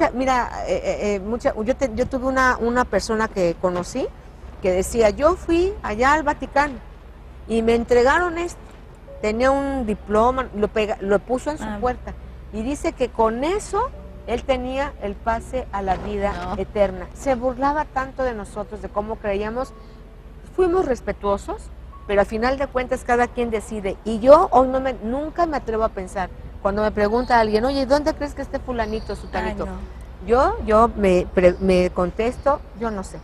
tuve una persona que conocí que decía, yo fui allá al Vaticano y me entregaron esto, tenía un diploma, lo puso en su puerta y dice que con eso él tenía el pase a la vida eterna. Se burlaba tanto de nosotros, de cómo creíamos. Fuimos respetuosos, pero al final de cuentas cada quien decide. Y yo hoy nunca me atrevo a pensar, cuando me pregunta alguien, oye, ¿dónde crees que esté fulanito, sutanito? Yo me contesto, yo no sé.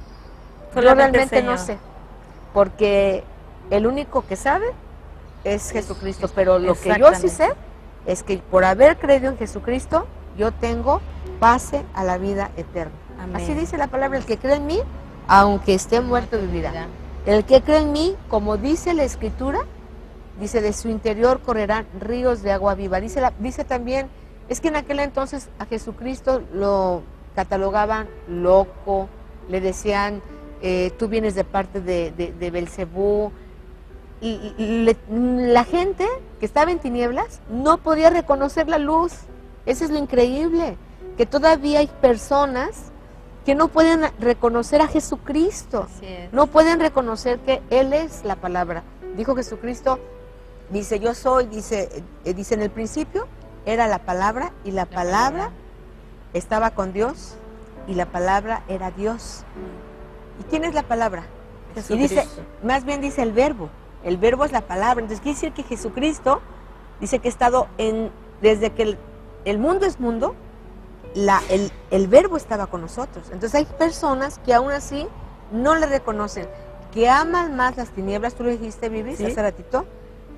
Yo realmente no sé, porque el único que sabe es Jesucristo, pero lo que yo sí sé es que por haber creído en Jesucristo, yo tengo pase a la vida eterna. Amén. Así dice la palabra, el que cree en mí, aunque esté muerto, vivirá. El que cree en mí, como dice la Escritura, dice, de su interior correrán ríos de agua viva. Dice también, es que en aquel entonces a Jesucristo lo catalogaban loco, le decían, tú vienes de parte de Belcebú. La gente que estaba en tinieblas no podía reconocer la luz. Eso es lo increíble, que todavía hay personas que no pueden reconocer a Jesucristo, no pueden reconocer que Él es la palabra. Dijo Jesucristo, dice, yo soy, dice en el principio, era la palabra, y la palabra estaba con Dios, y la palabra era Dios. ¿Y quién es la palabra? Y dice, más bien dice el verbo es la palabra. Entonces quiere decir que Jesucristo dice que ha estado desde que el mundo es mundo, el verbo estaba con nosotros. Entonces hay personas que aún así no le reconocen, que aman más las tinieblas. Tú lo dijiste, Vivi, hace ratito,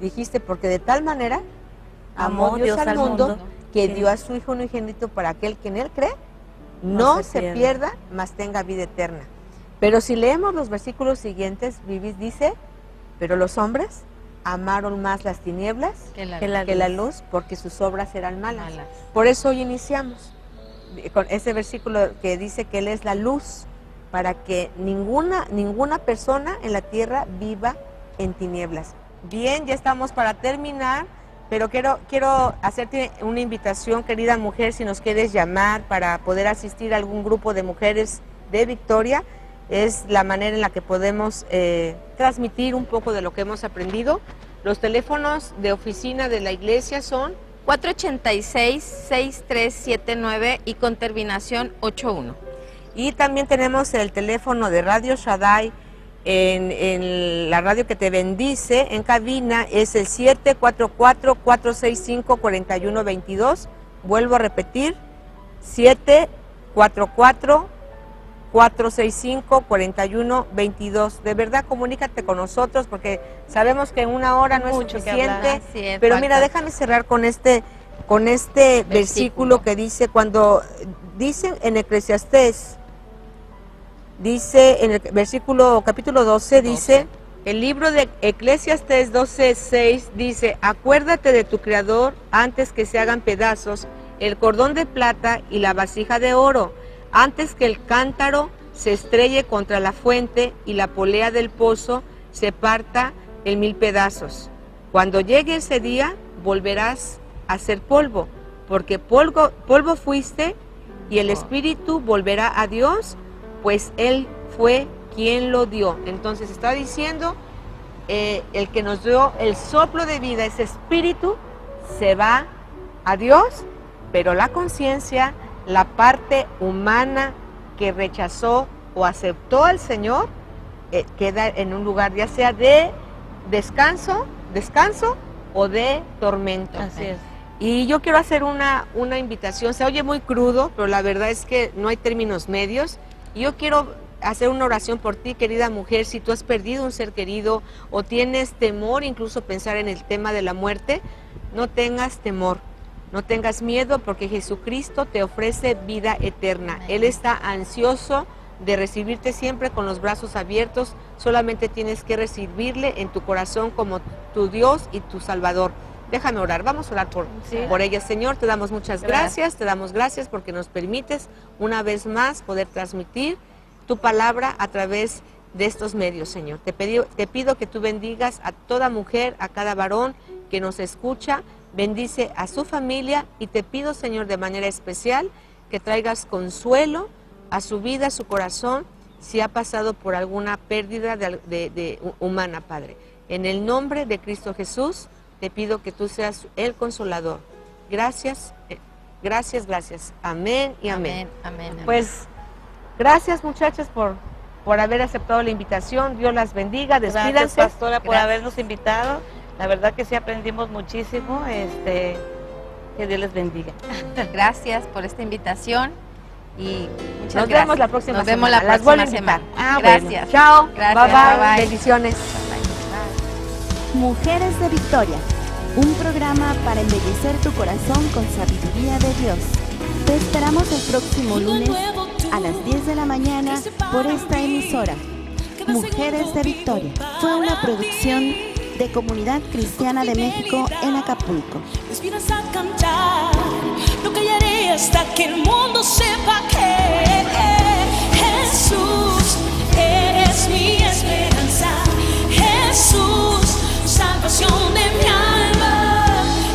dijiste, porque de tal manera amó Dios al mundo que dio a su Hijo unigénito para aquel que en Él cree no se pierda, mas tenga vida eterna. Pero si leemos los versículos siguientes, Vivi dice, pero los hombres amaron más las tinieblas que la luz, porque sus obras eran malas. Por eso hoy iniciamos con ese versículo que dice que Él es la luz, para que ninguna persona en la tierra viva en tinieblas. Bien, ya estamos para terminar, pero quiero hacerte una invitación, querida mujer, si nos quieres llamar para poder asistir a algún grupo de mujeres de Victoria. Es la manera en la que podemos transmitir un poco de lo que hemos aprendido. Los teléfonos de oficina de la iglesia son 486-6379 y con terminación 81. Y también tenemos el teléfono de Radio Shaddai en la radio que te bendice, en cabina, es el 744-465-4122. Vuelvo a repetir, 744-465-4122. De verdad, comunícate con nosotros, porque sabemos que en una hora no es suficiente. Pero mira, déjame cerrar con este con este versículo que dice, cuando dice en Eclesiastés, dice en el versículo capítulo 12, dice, el libro de Eclesiastés 12:6 dice, acuérdate de tu Creador antes que se hagan pedazos el cordón de plata y la vasija de oro, antes que el cántaro se estrelle contra la fuente y la polea del pozo se parta en 1000 pedazos. Cuando llegue ese día, volverás a ser polvo, porque polvo fuiste, y el espíritu volverá a Dios, pues Él fue quien lo dio. Entonces está diciendo, el que nos dio el soplo de vida, ese espíritu, se va a Dios, pero la conciencia, la parte humana que rechazó o aceptó al Señor, queda en un lugar ya sea de descanso o de tormento. Así es. Y yo quiero hacer una invitación, se oye muy crudo, pero la verdad es que no hay términos medios. Y yo quiero hacer una oración por ti, querida mujer, si tú has perdido un ser querido o tienes temor, incluso pensar en el tema de la muerte, no tengas temor, no tengas miedo, porque Jesucristo te ofrece vida eterna. Él está ansioso de recibirte siempre con los brazos abiertos, solamente tienes que recibirle en tu corazón como tu Dios y tu Salvador. Déjame orar, vamos a orar por ella. Señor, te damos muchas gracias, te damos gracias porque nos permites una vez más poder transmitir tu palabra a través de estos medios, Señor. Te pido que tú bendigas a toda mujer, a cada varón que nos escucha, bendice a su familia y te pido, Señor, de manera especial que traigas consuelo a su vida, a su corazón, si ha pasado por alguna pérdida humana, Padre. En el nombre de Cristo Jesús, te pido que tú seas el consolador. Gracias, gracias, gracias. Amén y amén. Amén. Pues, gracias, muchachas, por haber aceptado la invitación. Dios las bendiga. Despídanse. Gracias, pastora, por habernos invitado. La verdad que sí aprendimos muchísimo. Que Dios les bendiga. Gracias por esta invitación. Y muchas Nos gracias. vemos la próxima Nos semana. vemos la Las vuelvo a próxima invitar. semana. Bueno. Gracias. Chao. Gracias. Bye. Bye. Bendiciones. Mujeres de Victoria, un programa para embellecer tu corazón con sabiduría de Dios. Te esperamos el próximo lunes a las 10 de la mañana por esta emisora. Mujeres de Victoria fue una producción de Comunidad Cristiana de México en Acapulco. Me inspiras a cantar, no callaré hasta que el mundo sepa que Jesús, eres mi esperanza. Jesús, salvación de mi alma.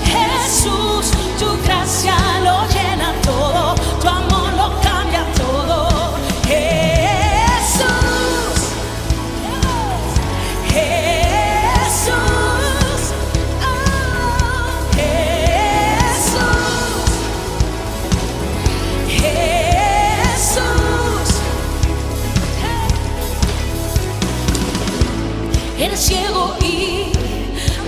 Jesús, tu gracia lo llena todo, tu amor lo cambia todo. Jesús, Jesús, oh, Jesús, Jesús. Eres ciego y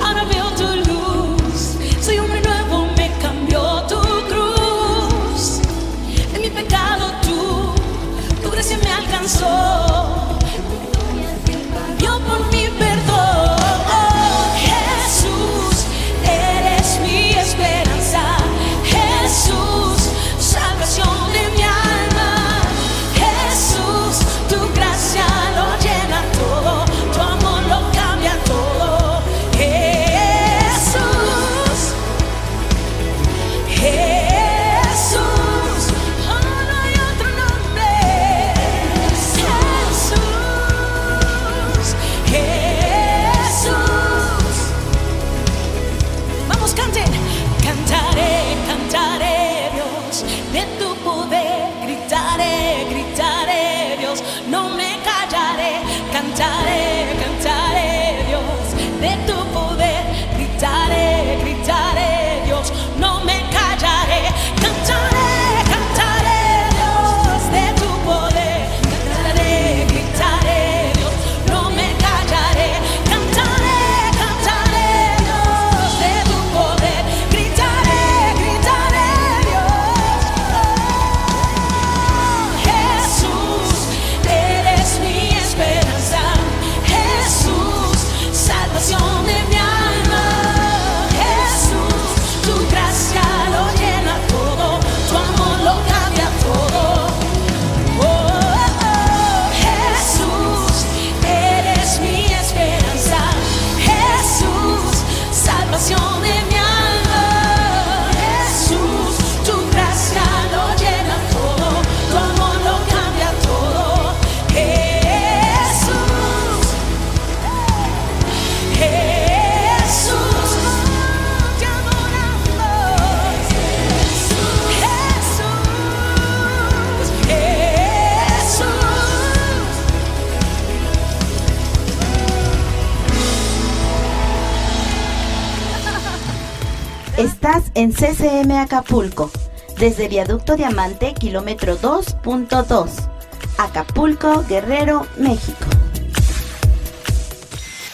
ahora veo tu luz. Soy hombre nuevo, me cambió tu cruz. En mi pecado tu gracia me alcanzó. Yo por mi perdón. Oh, Jesús, eres mi esperanza. Jesús, salvación de mi alma. Jesús, tu gracia lo llena todo, tu amor lo cambia todo. Jesús, Jesús, oh, no hay otro nombre. Jesús, Jesús. Vamos, canten. Cantaré, cantaré, Dios, de tu poder. Gritaré, gritaré, Dios, no me callaré. Cantaré, cantaré, Dios, de tu poder. Gritaré, gritaré, Dios, no me callaré. Cantaré, cantaré, Dios, de tu poder. Cantaré, gritaré, Dios, no me callaré. Cantaré, cantaré, Dios, de tu poder. Gritaré, gritaré, Dios. Oh, Jesús, eres mi esperanza. Estás en CCM Acapulco, desde Viaducto Diamante, kilómetro 2.2, Acapulco, Guerrero, México.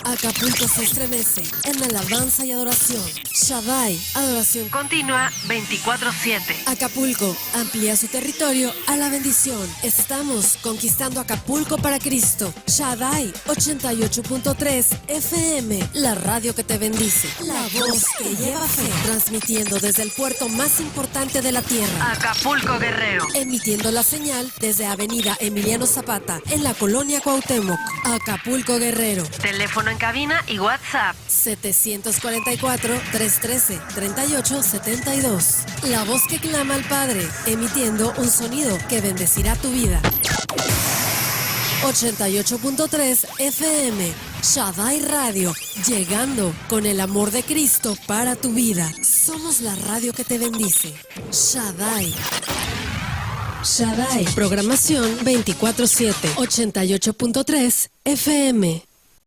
Acapulco se estremece en alabanza y adoración. Shaddai, adoración continua 24/7. Acapulco amplía su territorio a la bendición. Estamos conquistando Acapulco para Cristo. Shaddai 88.3 FM, la radio que te bendice. La voz que lleva fe, transmitiendo desde el puerto más importante de la tierra, Acapulco, Guerrero. Emitiendo la señal desde Avenida Emiliano Zapata, en la colonia Cuauhtémoc, Acapulco, Guerrero. Teléfono en cabina y WhatsApp 744-313-3872. La voz que clama al Padre, emitiendo un sonido que bendecirá tu vida. 88.3 FM, Shaddai Radio, llegando con el amor de Cristo para tu vida. Somos la radio que te bendice. Shaddai. Shaddai, programación 24/7, 88.3 FM.